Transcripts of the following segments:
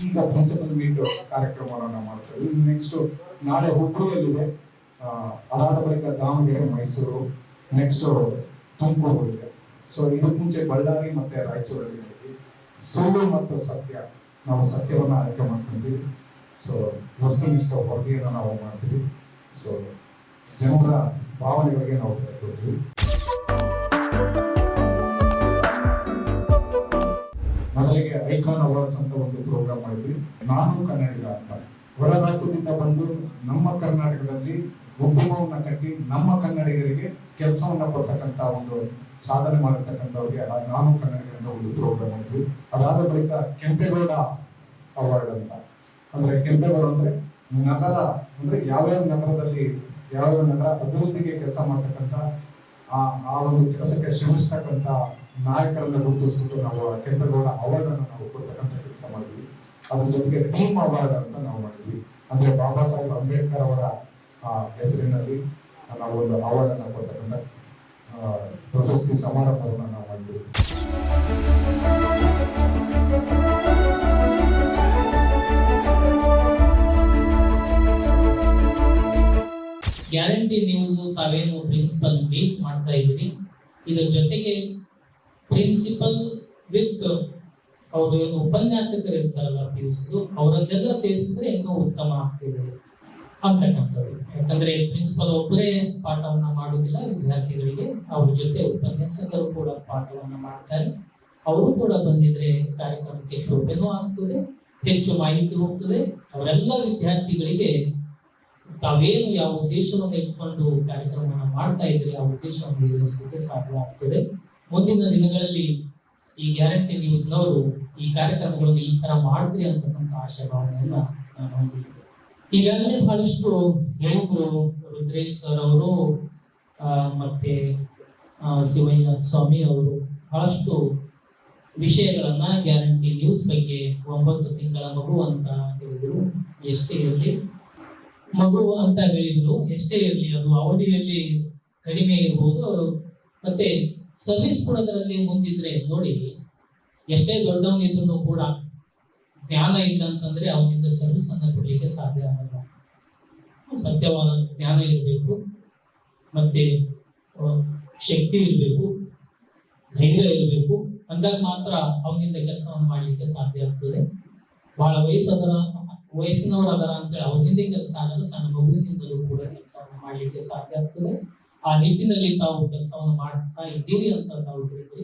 ಈಗ principal meet ಕಾರ್ಯಕ್ರಮವನ್ನು ಮಾಡ್ತೀವಿ. ನೆಕ್ಸ್ಟ್ ನಾಳೆ ಹುಬ್ಬಳ್ಳಿಯಲ್ಲಿದೆ, ಅದಾದ ಬಳಿಕ ದಾವಣಗೆರೆ, ಮೈಸೂರು, ನೆಕ್ಸ್ಟ್ ತುಮಕೂರು ಇದೆ. ಸೊ ಇದಕ್ಕೆ ಮುಂಚೆ ಬಳ್ಳಾರಿ ಮತ್ತೆ ರಾಯಚೂರಲ್ಲಿ ಸುಳ್ಳು ಮತ್ತು ಸತ್ಯ, ನಾವು ಸತ್ಯವನ್ನ ಆಯ್ಕೆ ಮಾಡ್ಕೊಂತೀವಿ. ಸೊ ವಸ್ತುನಿಷ್ಠ ವರದಿಯನ್ನು ನಾವು ಮಾಡ್ತೀವಿ. ಸೊ ಜನರ ಭಾವನೆಗಳಿಗೆ ನಾವು ಬೆಲೆ ಕೊಡ್ತೀವಿ. ಮೊದಲಿಗೆ ಐಕಾನ್ ಅವಾರ್ಡ್ಸ್ ಅಂತ ಒಂದು ಪ್ರೋಗ್ರಾಮ್ ಮಾಡಿದ್ವಿ. ನಾನು ಕನ್ನಡಿಗ ಅಂತ ಹೊರ ರಾಜ್ಯದಿಂದ ಬಂದು ನಮ್ಮ ಕರ್ನಾಟಕದಲ್ಲಿ ಉದ್ಯಮವನ್ನ ಕಟ್ಟಿ ನಮ್ಮ ಕನ್ನಡಿಗರಿಗೆ ಕೆಲಸವನ್ನ ಕೊಡ್ತಕ್ಕಂತ ಒಂದು ಸಾಧನೆ ಮಾಡಿರ್ತಕ್ಕಂಥವ್ರಿಗೆ ನಾನು ಕನ್ನಡಿಗ ಅಂತ ಒಂದು ಪ್ರೋಗ್ರಾಮ್ ಮಾಡಿದ್ವಿ. ಅದಾದ ಬಳಿಕ ಕೆಂಪೇಗೌಡ ಅವಾರ್ಡ್ ಅಂತ, ಅಂದ್ರೆ ಕೆಂಪೇಗೌಡ ಅಂದ್ರೆ ನಗರ, ಅಂದ್ರೆ ಯಾವ್ಯಾವ ನಗರದಲ್ಲಿ ಯಾವ್ಯಾವ ನಗರ ಅಭಿವೃದ್ಧಿಗೆ ಕೆಲಸ ಮಾಡ್ತಕ್ಕಂಥ ಆ ಒಂದು ಕೆಲಸಕ್ಕೆ ಶ್ರಮಿಸ್ತಕ್ಕಂಥ ನಾಯಕರನ್ನ ಗುರುತಿಸ್ಬಿಟ್ಟು ನಾವು ಕೆಂಪೇಗೌಡ ಅವಾರ್ಡ್ ಅನ್ನು ನಾವು ಕೊಡ್ತಕ್ಕಂಥ ಕೆಲಸ ಮಾಡಿದ್ವಿ. ಅದ್ರ ಜೊತೆಗೆ ಟೀಮ್ ಅವಾರ್ಡ್ ಅಂತ ನಾವು ಮಾಡಿದ್ವಿ. ಅಂದ್ರೆ ಬಾಬಾ ಸಾಹೇಬ್ ಅಂಬೇಡ್ಕರ್ ಅವರ ಹೆಸರಿನಲ್ಲಿ ನಾವು ಒಂದು ಅವಾರ್ಡ್ ಅನ್ನು ಕೊಡ್ತಕ್ಕಂಥ ಪ್ರಶಸ್ತಿ ಸಮಾರಂಭವನ್ನು ನಾವು ಮಾಡಿದ್ವಿ. ಗ್ಯಾರಂಟಿ ನ್ಯೂಸ್ ತಾವೇನು ಪ್ರಿನ್ಸಿಪಲ್ ಮೀಟ್ ಮಾಡ್ತಾ ಇದ್ದೀರಿ, ಇದರ ಜೊತೆಗೆ ಪ್ರಿನ್ಸಿಪಲ್ ವಿತ್ ಅವರು ಏನು ಉಪನ್ಯಾಸಕರು ಇರ್ತಾರಲ್ಲ ಪಿಯುಸಿದು, ಅವರನ್ನೆಲ್ಲ ಸೇರಿಸಿದ್ರೆ ಇನ್ನೂ ಉತ್ತಮ ಆಗ್ತಿದೆ ಅಂತಕ್ಕಂಥದ್ದು. ಯಾಕಂದ್ರೆ ಪ್ರಿನ್ಸಿಪಲ್ ಒಬ್ಬರೇ ಪಾಠವನ್ನ ಮಾಡುವುದಿಲ್ಲ ವಿದ್ಯಾರ್ಥಿಗಳಿಗೆ, ಅವ್ರ ಜೊತೆ ಉಪನ್ಯಾಸಕರು ಕೂಡ ಪಾಠವನ್ನ ಮಾಡ್ತಾರೆ. ಅವರು ಕೂಡ ಬಂದಿದ್ರೆ ಕಾರ್ಯಕ್ರಮಕ್ಕೆ ಶೋಭೆನೂ ಆಗ್ತದೆ, ಹೆಚ್ಚು ಮಾಹಿತಿ ಹೋಗ್ತದೆ. ಅವರೆಲ್ಲ ವಿದ್ಯಾರ್ಥಿಗಳಿಗೆ ತಾವೇನು ಯಾವ ಉದ್ದೇಶವನ್ನು ಇಟ್ಕೊಂಡು ಕಾರ್ಯಕ್ರಮವನ್ನು ಮಾಡ್ತಾ ಇದ್ರೆ ಆ ಉದ್ದೇಶವನ್ನು ಈಡೇರಿಸಲಿಕ್ಕೆ ಸಾಧ್ಯ ಆಗ್ತದೆ. ಮುಂದಿನ ದಿನಗಳಲ್ಲಿ ಈ ಗ್ಯಾರಂಟಿ ನ್ಯೂಸ್ನವರು ಈ ಕಾರ್ಯಕ್ರಮಗಳನ್ನು ಈ ತರ ಮಾಡ್ತೀರಿ ಅಂತಕ್ಕಂಥ ಆಶಾಭಾವನೆಯನ್ನ ನಾನು ಹೊಂದಿದ್ದೆ. ಈಗಾಗಲೇ ಬಹಳಷ್ಟು ಹೇಳಿದ್ರು ರುದ್ರೇಶ್ ಸರ್ ಅವರು ಮತ್ತೆ ಶಿವಯ್ಯ ಸ್ವಾಮಿ ಅವರು ಬಹಳಷ್ಟು ವಿಷಯಗಳನ್ನ ಗ್ಯಾರಂಟಿ ನ್ಯೂಸ್ ಬಗ್ಗೆ 9 ತಿಂಗಳ ಮಗು ಅಂತ ಹೇಳಿದ್ರು. ಎಷ್ಟೇ ಇರಲಿ ಮಗು ಅಂತ ಹೇಳಿದ್ರು, ಎಷ್ಟೇ ಇರಲಿ ಅದು ಅವಧಿಯಲ್ಲಿ ಕಡಿಮೆ ಇರ್ಬೋದು, ಮತ್ತೆ ಸರ್ವಿಸ್ ಕೊಡೋದ್ರಲ್ಲಿ ಮುಂದಿದ್ರೆ ನೋಡಿ, ಎಷ್ಟೇ ದೊಡ್ಡವನಿದ್ರು ಕೂಡ ಜ್ಞಾನ ಇಲ್ಲ ಅಂತಂದ್ರೆ ಅವನಿಂದ ಸರ್ವಿಸ್ ಅನ್ನ ಕೊಡ್ಲಿಕ್ಕೆ ಸಾಧ್ಯ ಆಗಲ್ಲ. ಸತ್ಯವಾದ ಜ್ಞಾನ ಇರಬೇಕು, ಮತ್ತೆ ಶಕ್ತಿ ಇರಬೇಕು, ಧೈರ್ಯ ಇರಬೇಕು, ಅಂದಾಗ ಮಾತ್ರ ಅವನಿಂದ ಕೆಲಸವನ್ನು ಮಾಡ್ಲಿಕ್ಕೆ ಸಾಧ್ಯ ಆಗ್ತದೆ. ಬಹಳ ವಯಸ್ಸಿನವರು ಅದರ ಅಂತೇಳಿ ಅವ್ರಿಂದೇ ಕೆಲಸ ಆಗಲ್ಲ, ಸಣ್ಣ ಮಗುವಿನಿಂದಲೂ ಕೂಡ ಕೆಲಸವನ್ನು ಮಾಡ್ಲಿಕ್ಕೆ ಸಾಧ್ಯ ಆಗ್ತದೆ. ಆ ನಿಟ್ಟಿನಲ್ಲಿ ತಾವು ಕೆಲಸವನ್ನು ಮಾಡ್ತಾ ಇದ್ದೀರಿ ಅಂತ ತಾವು ಹೇಳಿದ್ರಿ,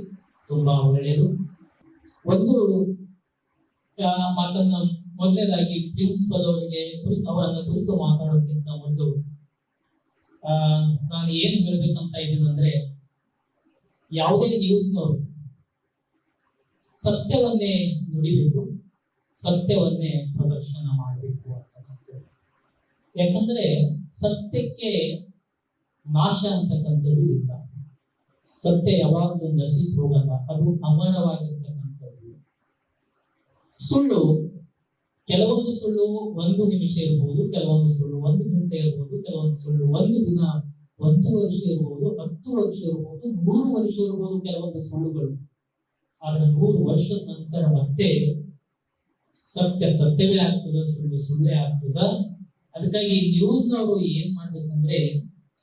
ತುಂಬಾ ಒಳ್ಳೆಯದು. ಒಂದು ಮಾತನ್ನ ಮೊದಲನೇದಾಗಿ ಪ್ರಿನ್ಸಿಪಲ್ ಅವರಿಗೆ ಅವರನ್ನ ಕುರಿತು ಮಾತಾಡೋದಕ್ಕಿಂತ ಮೊದಲು ನಾನು ಏನು ಹೇಳ್ಬೇಕಂತ ಇದ್ದೀನಿ ಅಂದ್ರೆ, ಯಾವುದೇ ನ್ಯೂಸ್ನವರು ಸತ್ಯವನ್ನೇ ನುಡಿಬೇಕು, ಸತ್ಯವನ್ನೇ ಪ್ರದರ್ಶನ ಮಾಡಬೇಕು ಅಂತಕ್ಕಂಥದ್ದು. ಯಾಕಂದ್ರೆ ಸತ್ಯಕ್ಕೆ ನಾಶ ಅಂತಕ್ಕಂಥದ್ದು ಇಲ್ಲ. ಸತ್ಯ ಯಾವಾಗಲೂ ನಶಿಸಿ ಹೋಗಲ್ಲ, ಅದು ಅಮರವಾಗಿರ್ತಕ್ಕಂಥದ್ದು. ಸುಳ್ಳು, ಕೆಲವೊಂದು ಸುಳ್ಳು 1 ನಿಮಿಷ ಇರ್ಬೋದು, ಕೆಲವೊಂದು ಸುಳ್ಳು 1 ಗಂಟೆ ಇರ್ಬೋದು, ಕೆಲವೊಂದು ಸುಳ್ಳು 1 ದಿನ, 1 ವರ್ಷ ಇರ್ಬೋದು, 10 ವರ್ಷ ಇರ್ಬೋದು, 100 ವರ್ಷ ಇರ್ಬೋದು ಕೆಲವೊಂದು ಸುಳ್ಳುಗಳು. ಆದ್ರೆ 100 ವರ್ಷದ ನಂತರ ಮತ್ತೆ ಸತ್ಯ ಸತ್ಯವೇ ಆಗ್ತದ, ಸುಳ್ಳು ಸುಳ್ಳೇ ಆಗ್ತದ. ಅದಕ್ಕಾಗಿ ನ್ಯೂಸ್ನವರು ಏನ್ ಮಾಡ್ಬೇಕಂದ್ರೆ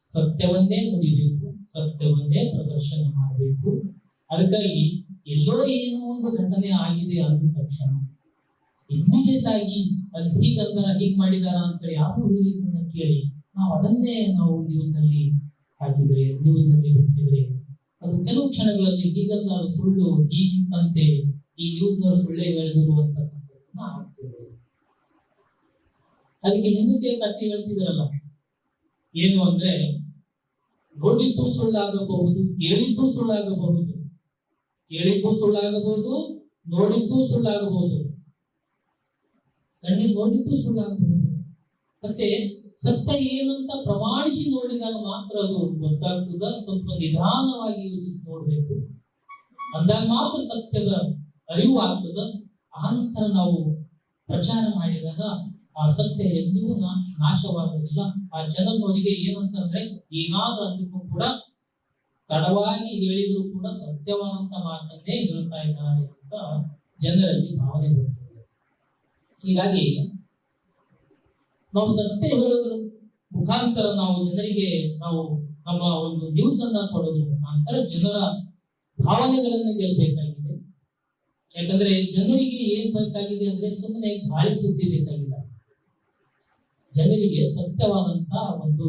ಸತ್ಯವನ್ನೇ ನುಡಿಬೇಕು, ಸತ್ಯವನ್ನೇ ಪ್ರದರ್ಶನ ಮಾಡಬೇಕು. ಅದಕ್ಕಾಗಿ ಎಲ್ಲೋ ಏನೋ ಒಂದು ಘಟನೆ ಆಗಿದೆ ಅಂದ ತಕ್ಷಣ ಇಮ್ಮಿಡಿಯೇಟ್ ಆಗಿ ಅದು ಹೀಗಂದಾರ ಹೀಗ್ ಮಾಡಿದಾರ ಅಂತ ಯಾರು ಹೇಳಿದ್ದನ್ನ ಕೇಳಿ ಅದನ್ನೇ ನಾವು ನ್ಯೂಸ್ ನಲ್ಲಿ ಹಾಕಿದ್ರೆ, ನ್ಯೂಸ್ ನಲ್ಲಿ ಬಿಟ್ಟಿದ್ರೆ ಅದು ಕೆಲವು ಕ್ಷಣಗಳಲ್ಲಿ ಹೀಗಲ್ಲ ಸುಳ್ಳು ಹೀಗಿತ್ತಂತೆ, ಈ ನ್ಯೂಸ್ನವರು ಸುಳ್ಳೇ ಹೇಳಿದ್ರು ಅಂತಕ್ಕಂಥದ್ದನ್ನ ಆಗ್ತದೆ. ಅದಕ್ಕೆ ಹಿಂದಕ್ಕೆ ಕಥೆ ಹೇಳ್ತಿದಾರಲ್ಲ, ಏನು ಅಂದ್ರೆ ನೋಡಿದ್ದು ಸುಳ್ಳಾಗಬಹುದು, ಕೇಳಿದ್ದು ಸುಳ್ಳಾಗಬಹುದು, ಕೇಳಿದ್ದು ಸುಳ್ಳಾಗಬಹುದು, ನೋಡಿದ್ದು ಸುಳ್ಳಾಗಬಹುದು, ಕಣ್ಣಿಗೆ ನೋಡಿದ್ದು ಸುಳ್ಳಾಗಬಹುದು. ಮತ್ತೆ ಸತ್ಯ ಏನಂತ ಪ್ರಮಾಣಿಸಿ ನೋಡಿದಾಗ ಮಾತ್ರ ಅದು ಗೊತ್ತಾಗ್ತದ. ಸ್ವಲ್ಪ ನಿಧಾನವಾಗಿ ಯೋಚಿಸಿ ನೋಡ್ಬೇಕು, ಅಂದಾಗ ಮಾತ್ರ ಸತ್ಯದ ಅರಿವು ಆಗ್ತದ. ಆನಂತರ ನಾವು ಪ್ರಚಾರ ಮಾಡಿದಾಗ ಆ ಸತ್ಯ ಎಂದಿಗೂ ನಾಶವಾಗುವುದಿಲ್ಲ. ಆ ಜನರಿಗೆ ಏನಂತಂದ್ರೆ ಏನಾದ್ರೂ ಅಂದ್ರೂ ಕೂಡ ತಡವಾಗಿ ಹೇಳಿದ್ರು ಕೂಡ ಸತ್ಯವಾದಂತ ಮಾತನ್ನೇ ಹೇಳ್ತಾ ಇದ್ದಾರೆ ಅಂತ ಜನರಲ್ಲಿ ಭಾವನೆ ಬರ್ತದೆ. ಹೀಗಾಗಿ ನಾವು ಸತ್ಯ ಹೇಳೋದ್ರ ಮುಖಾಂತರ ನಾವು ಜನರಿಗೆ ನಾವು ನಮ್ಮ ಒಂದು ನ್ಯೂಸ್ ಅನ್ನ ಕೊಡೋದ್ರ ಮುಖಾಂತರ ಜನರ ಭಾವನೆಗಳನ್ನು ಗೆಲ್ಲಬೇಕಾಗಿದೆ. ಯಾಕಂದ್ರೆ ಜನರಿಗೆ ಏನ್ ಬೇಕಾಗಿದೆ ಅಂದ್ರೆ ಸುಮ್ಮನೆ ಗಾಳಿ ಸುದ್ದಿ ಬೇಕಾಗಿಲ್ಲ, ಜನರಿಗೆ ಸತ್ಯವಾದಂತಹ ಒಂದು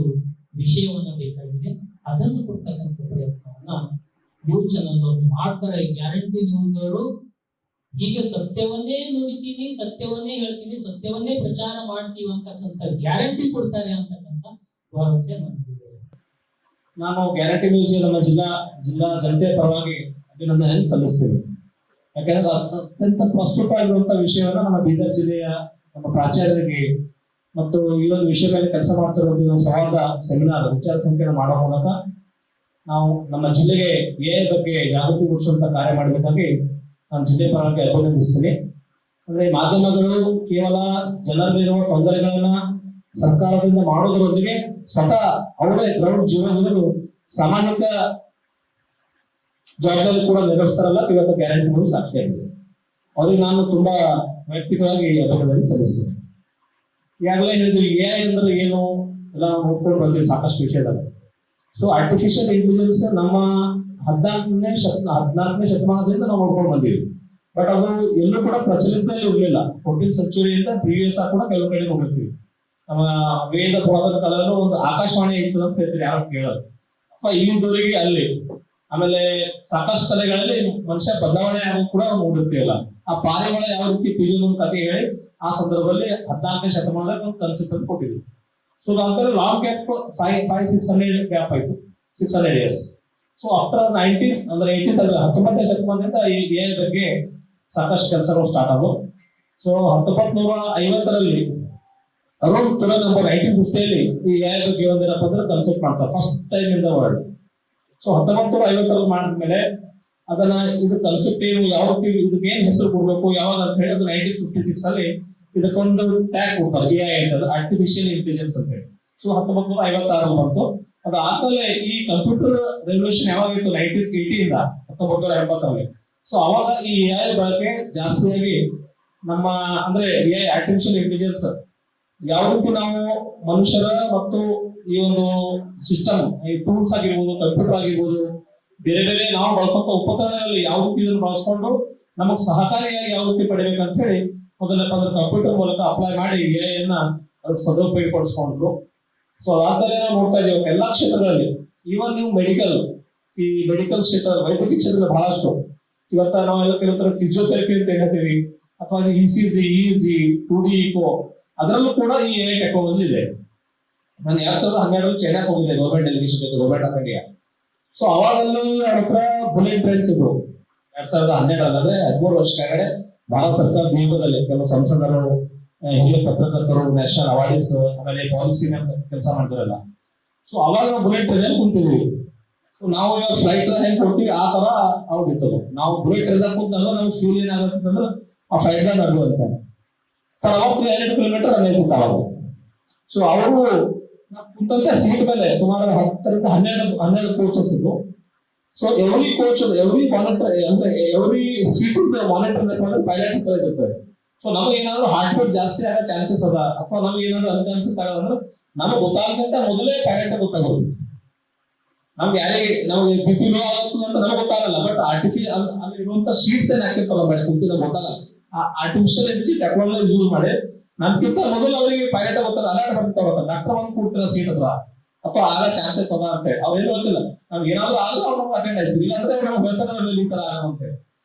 ವಿಷಯವನ್ನ ಬೇಕಾಗಿದೆ. ಅದನ್ನು ಕೊಡ್ತಕ್ಕಂಥ ಪ್ರಯತ್ನವನ್ನ ನ್ಯೂಸ್ ಚಾನಲ್ ಅವರು ಮಾಡ್ತಾರೆ. ಗ್ಯಾರಂಟಿ ನ್ಯೂಸ್ಗಳು ಹೀಗೆ ಸತ್ಯವನ್ನೇ ನುಡಿತೀನಿ, ಸತ್ಯವನ್ನೇ ಹೇಳ್ತೀನಿ, ಸತ್ಯವನ್ನೇ ಪ್ರಚಾರ ಮಾಡ್ತೀವಿ ಅಂತಕ್ಕಂಥ ಗ್ಯಾರಂಟಿ ಕೊಡ್ತಾರೆ ಅಂತಕ್ಕಂಥ ಭರವಸೆ ನನಗಿದೆ. ನಾನು ಗ್ಯಾರಂಟಿ ನ್ಯೂಸ್ ನಮ್ಮ ಜಿಲ್ಲಾ ಜನತೆ ಪರವಾಗಿ ಅಭಿನಂದನೆ ಸಲ್ಲಿಸ್ತೀನಿ. ಯಾಕಂದ್ರೆ ಅತ್ಯಂತ ಪ್ರಸ್ತುತ ಆಗಿರುವಂತಹ ವಿಷಯವನ್ನ ನಮ್ಮ ಬೀದರ್ ಜಿಲ್ಲೆಯ ನಮ್ಮ ಪ್ರಾಚಾರ್ಯರಿಗೆ ಮತ್ತು ಈ ಒಂದು ವಿಷಯ ಮೇಲೆ ಕೆಲಸ ಮಾಡ್ತಿರೋ ಸಂವಾದ ಸೆಮಿನಾರ್ ವಿಚಾರ ಸಂಕಿರಣ ಮಾಡೋ ಮೂಲಕ ನಾವು ನಮ್ಮ ಜಿಲ್ಲೆಗೆ ಎಐ ಬಗ್ಗೆ ಜಾಗೃತಿ ಮೂಡಿಸುವಂತ ಕಾರ್ಯ ಮಾಡಬೇಕಾಗಿ ನಾನು ಜಿಲ್ಲೆ ಪರವಾಗಿ ಅಭಿನಂದಿಸ್ತೀನಿ. ಅಂದ್ರೆ ಮಾಧ್ಯಮಗಳು ಕೇವಲ ಜನರಲ್ಲಿರುವ ತೊಂದರೆಗಳನ್ನ ಸರ್ಕಾರದಿಂದ ಮಾಡೋದರೊಂದಿಗೆ ಸ್ವತಃ ಅವರೇ ಗ್ರೌಂಡ್ ಜೀವನಗಳು ಸಾಮಾಜಿಕ ಜವಾಬ್ದಾರಿ ಕೂಡ ನಿರ್ವಹಿಸ್ತಾರಲ್ಲ, ಇವತ್ತು ಗ್ಯಾರಂಟಿ ನ್ಯೂಸ್ ಸಾಕ್ಷಿಯಾಗಿದೆ. ಅವ್ರಿಗೆ ನಾನು ತುಂಬಾ ವೈಯಕ್ತಿಕವಾಗಿ ಅಭಿನಂದನೆ ಸಲ್ಲಿಸ್ತೇನೆ. ಈಗಾಗಲೇ ಹೇಳಿದ್ವಿ ಎಐ ಅಂದ್ರೆ ಏನು ಎಲ್ಲ ನೋಡ್ಕೊಂಡು ಬಂದಿವಿ ಸಾಕಷ್ಟು ವಿಷಯದಲ್ಲಿ. ಸೊ ಆರ್ಟಿಫಿಷಿಯಲ್ ಇಂಟೆಲಿಜೆನ್ಸ್ ನಮ್ಮ 14ನೇ ಶತಮಾನದಿಂದ ನಾವು ನೋಡ್ಕೊಂಡು ಬಂದೀವಿ. ಬಟ್ ಅದು ಎಲ್ಲೂ ಕೂಡ ಪ್ರಚಲಿತದಲ್ಲಿ ಇರಲಿಲ್ಲ. 14th ಸೆಂಚುರಿಯಿಂದ ಪ್ರೀವಿಯಸ್ ಆಗಿ ಕೂಡ ಕೆಲವು ಕಡೆ ನೋಡಿರ್ತೀವಿ. ನಮ್ಮ ವೇದ ಪುರಾತನ ಕಾಲದಲ್ಲೂ ಒಂದು ಆಕಾಶವಾಣಿ ಇತ್ತು ಅಂತ ಹೇಳ್ತೀರಿ, ಯಾರು ಕೇಳೋದು ಅಥವಾ ಇಲ್ಲಿದ್ದವರಿಗೆ ಅಲ್ಲಿ. ಆಮೇಲೆ ಸಾಕಷ್ಟು ಕಲೆಗಳಲ್ಲಿ ಮನುಷ್ಯ ಬದಲಾವಣೆ ಆಗೋದು ಕೂಡ ನೋಡಿರ್ತೀವಲ್ಲ. ಆ ಪಾರಿವಾಳ ಯಾವ ರೀತಿ ಪಿಜನ್ ಒಂದು ಕಥೆ ಹೇಳಿ ಆ ಸಂದರ್ಭದಲ್ಲಿ 14ನೇ ಶತಮಾನದಲ್ಲಿ ಒಂದು ಕನ್ಸೆಪ್ಟ್ ಅನ್ನು ಕೊಟ್ಟಿದ್ವಿ. ಸೊ ಅಂದ್ರೆ ಲಾಂಗ್ ಗ್ಯಾಪ್ 500-600 ಗ್ಯಾಪ್ ಆಯ್ತು, 600 years. ಸೊ ಆಫ್ಟರ್ 19ನೇ ಶತಮಾನದಿಂದ ಈ ಎಐ ಬಗ್ಗೆ ಸಾಕಷ್ಟು ಕೆಲಸಗಳು ಸ್ಟಾರ್ಟ್ ಆದವು. ಸೊ 1950ರಲ್ಲಿ ಅರೌಂಡ್ 1950 ಈ ಎಐ ಬಗ್ಗೆ ಒಂದೇನಪ್ಪ ಅಂದ್ರೆ ಕನ್ಸೆಪ್ಟ್ ಮಾಡ್ತಾರೆ first time in the world. So 1950ರಲ್ಲಿ ಮಾಡಿದ್ಮೇಲೆ ಅದನ್ನ ಇದು ಕನ್ಸೆಪ್ಟ್ ಏನು, ಯಾವ ರೀತಿ ಇದಕ್ಕೆ ಏನ್ ಹೆಸರು ಕೊಡ್ಬೇಕು ಯಾವಾಗ ಅಂತ ಹೇಳಿ ಅದು 1956 ಅಲ್ಲಿ ಇದಕ್ಕೊಂದು ಟ್ಯಾಗ್ ಕೊಡ್ತಾರೆ, ಎಐ ಅಂತ, ಆರ್ಟಿಫಿಷಿಯಲ್ ಇಂಟೆಲಿಜೆನ್ಸ್ ಅಂತ ಹೇಳಿ. ಸೊ 1956 ಬಂತು. ಅದಾದ್ಮೇಲೆ ಈ ಕಂಪ್ಯೂಟರ್ ರೆವಲ್ಯೂಷನ್ ಯಾವಾಗಿತ್ತು 1980 1980ರಲ್ಲಿ. ಸೊ ಅವಾಗ ಈ ಎಐ ಬಳಕೆ ಜಾಸ್ತಿಯಾಗಿ ನಮ್ಮ ಅಂದ್ರೆ ಎಐ ಆರ್ಟಿಫಿಷಿಯಲ್ ಇಂಟೆಲಿಜೆನ್ಸ್ ಯಾವ ರೀತಿ ನಾವು ಮನುಷ್ಯರ ಮತ್ತು ಈ ಒಂದು ಸಿಸ್ಟಮ್, ಈ ಟೂಲ್ಸ್ ಆಗಿರ್ಬೋದು, ಕಂಪ್ಯೂಟರ್ ಆಗಿರ್ಬೋದು, ಬೇರೆ ಬೇರೆ ನಾವು ಬಳಸುವಂತ ಉಪಕರಣಗಳಲ್ಲಿ ಯಾವ ರೀತಿ ಇದನ್ನು ಬಳಸ್ಕೊಂಡು ನಮಗ್ ಸಹಕಾರಿಯಾಗಿ ಯಾವ ರೀತಿ ಪಡಿಬೇಕಂತ ಹೇಳಿ ಮೊದಲನೇ ಕಂಪ್ಯೂಟರ್ ಮೂಲಕ ಅಪ್ಲೈ ಮಾಡಿ ಎಐ ಅನ್ನ ಸದುಪಯೋಗ ಪಡಿಸ್ಕೊಂಡ್ರು. ಸೊ ಅದಾದ್ಮೇಲೆ ನಾವು ನೋಡ್ತಾ ಇದೀವಿ ಎಲ್ಲಾ ಕ್ಷೇತ್ರಗಳಲ್ಲಿ. ಇವನ್ ನೀವು ಈ ಮೆಡಿಕಲ್ ಕ್ಷೇತ್ರ, ವೈದ್ಯಕೀಯ ಕ್ಷೇತ್ರದಲ್ಲಿ ಬಹಳಷ್ಟು ಇವತ್ತ ನಾವೆಲ್ಲ ಕೆಲವೊಂದು ಫಿಸಿಯೋಥೆರಪಿ ಅಂತ ಹೇಳ್ತೀವಿ, ಅಥವಾ ECG, EEG, 2D ಇಕೋ, ಅದರಲ್ಲೂ ಕೂಡ ಈ ಎಐ ಟೆಕ್ನಾಲಜಿ ಇದೆ. ನಾನು 2012 ಚೈನಾಕ್ ಹೋಗಿದ್ದೆ, ಗೌರ್ಮೆಂಟ್ ಡೆಲಿಗೇಷನ್ ಜೊತೆ, ಗೌರ್ಮೆಂಟ್ ಆಫ್ ಇಂಡಿಯಾ. ಸೊ ಅವಾಗಲ್ಲಿ ಅವ್ರ ಹತ್ರ ಬುಲೆಟ್ ಟ್ರೈನ್ಸ್ ಇದ್ರು. 2012 ಅಂದ್ರೆ 13 ವರ್ಷ ಕೆಳಗಡೆ ಭಾರತ ಸರ್ಕಾರ ದೀಪದಲ್ಲಿ ಕೆಲವು ಸಂಸದರು, ಹಿರಿಯ ಪತ್ರಕರ್ತರು, ನ್ಯಾಷನಲ್ ಅವಾರ್ಡ್ಸ್, ಆಮೇಲೆ ಪಾಲಿಸಿ ಕೆಲಸ ಮಾಡ್ತಿರಲ್ಲ. ಸೊ ಅವಾಗ ನಾವು ಬುಲೆಟ್ ಟ್ರೈನ್ ಕುಂತಿದ್ವಿ. ಸೊ ನಾವು ಇವಾಗ ಫ್ಲೈಟ್ ಹೆಂಗ್ ಕೊಡ್ತೀವಿ ಆ ತರ ಅವ್ರಿತ್ತು. ನಾವು ಬುಲೆಟ್ ಟ್ರೈನ್ ಕುಂತಾಗ ನಾವು ಫೀಲ್ ಏನಾಗುತ್ತೆ ಅಂದ್ರೆ ಆ ಫ್ಲೈಟ್ ನಡ್ದು ಅಂತ ಅವತ್ತು 2 ಕಿಲೋಮೀಟರ್ ಅನ್ನೈತಿತ್ತು ಅವಾಗ. ಸೊ ಅವರು ಕುಂತಂತೆ ಸೀಟ್ ಮೇಲೆ ಸುಮಾರು 10ರಿಂದ 12 ಕೋಚಸ್ ಇದ್ವು. So every coach, every monitor ಅಂದ್ರೆ ಎವ್ರಿ ಸೀಟ್ ಮಾನಿಟರ್ ಪೈಲಟ್ ಅಂತ ಇರ್ತದೆ. ಸೊ ನಮಗೆ ಏನಾದ್ರು ಹಾರ್ಟ್ ಬೀಟ್ ಜಾಸ್ತಿ ಆಗೋ ಚಾನ್ಸಸ್ ಅದ, ಅಥವಾ ನಮ್ಗೆ ಏನಾದ್ರು ಅನ್ಕಾನ್ಸಸ್ ಆಗೋದಂದ್ರೆ ನಮಗೆ ಗೊತ್ತಾಗಂತ ಮೊದಲೇ ಪೈಲಟ್ ಗೊತ್ತಾಗೋದು. ನಮ್ಗೆ ಯಾರಿಗೆ ನಮ್ಗೆ BP ಲೋ ಆಗುತ್ತೆ ಅಂತ ನಮ್ಗೆ ಗೊತ್ತಾಗಲ್ಲ. ಬಟ್ ಆರ್ಟಿಫಿಷಿಯಲ್ ಅಲ್ಲಿ ಇರುವಂತ ಶೀಟ್ಸ್ ಏನ್ ಹಾಕಿರ್ತಾರ ಮಾಡಿ ಕುಂತಿ ನಮ್ಗೆ ಗೊತ್ತಾಗಲ್ಲ. ಆ ಆರ್ಟಿಫಿಷಿಯಲ್ ಟೆಕ್ನಾಲಜಿ ಯೂಸ್ ಮಾಡಿ ನಮ್ಗಿಂತ ಮೊದಲು ಅವರಿಗೆ ಪೈಲಟ್ ಗೊತ್ತಲ್ಲ, ಅಲರ್ಟ್ ಬರ್ತಿರ್ತಾವ, ಡಾಕ್ಟರ್ ಬಂದು ಕೂಡ್ತಿರ ಸೀಟ್ ಹತ್ರ ಅಥವಾ ಆಗ ಚಾನ್ಸಸ್ ಅದ ಅಂತ ಹೇಳಿ. ಅವ್ರೇನು ಗೊತ್ತಿಲ್ಲ, ನಮ್ಗೆ ಏನಾದ್ರು ಆದ್ರೂ ಅವ್ರು ಅಟೆಂಡ್ ಆಯ್ತು, ಇಲ್ಲಾಂದ್ರೆ ನಮ್ಗೆ ಬೆಂತನಲ್ಲಿ ಈ ತರ ಅಂತ ಹೇಳಿ.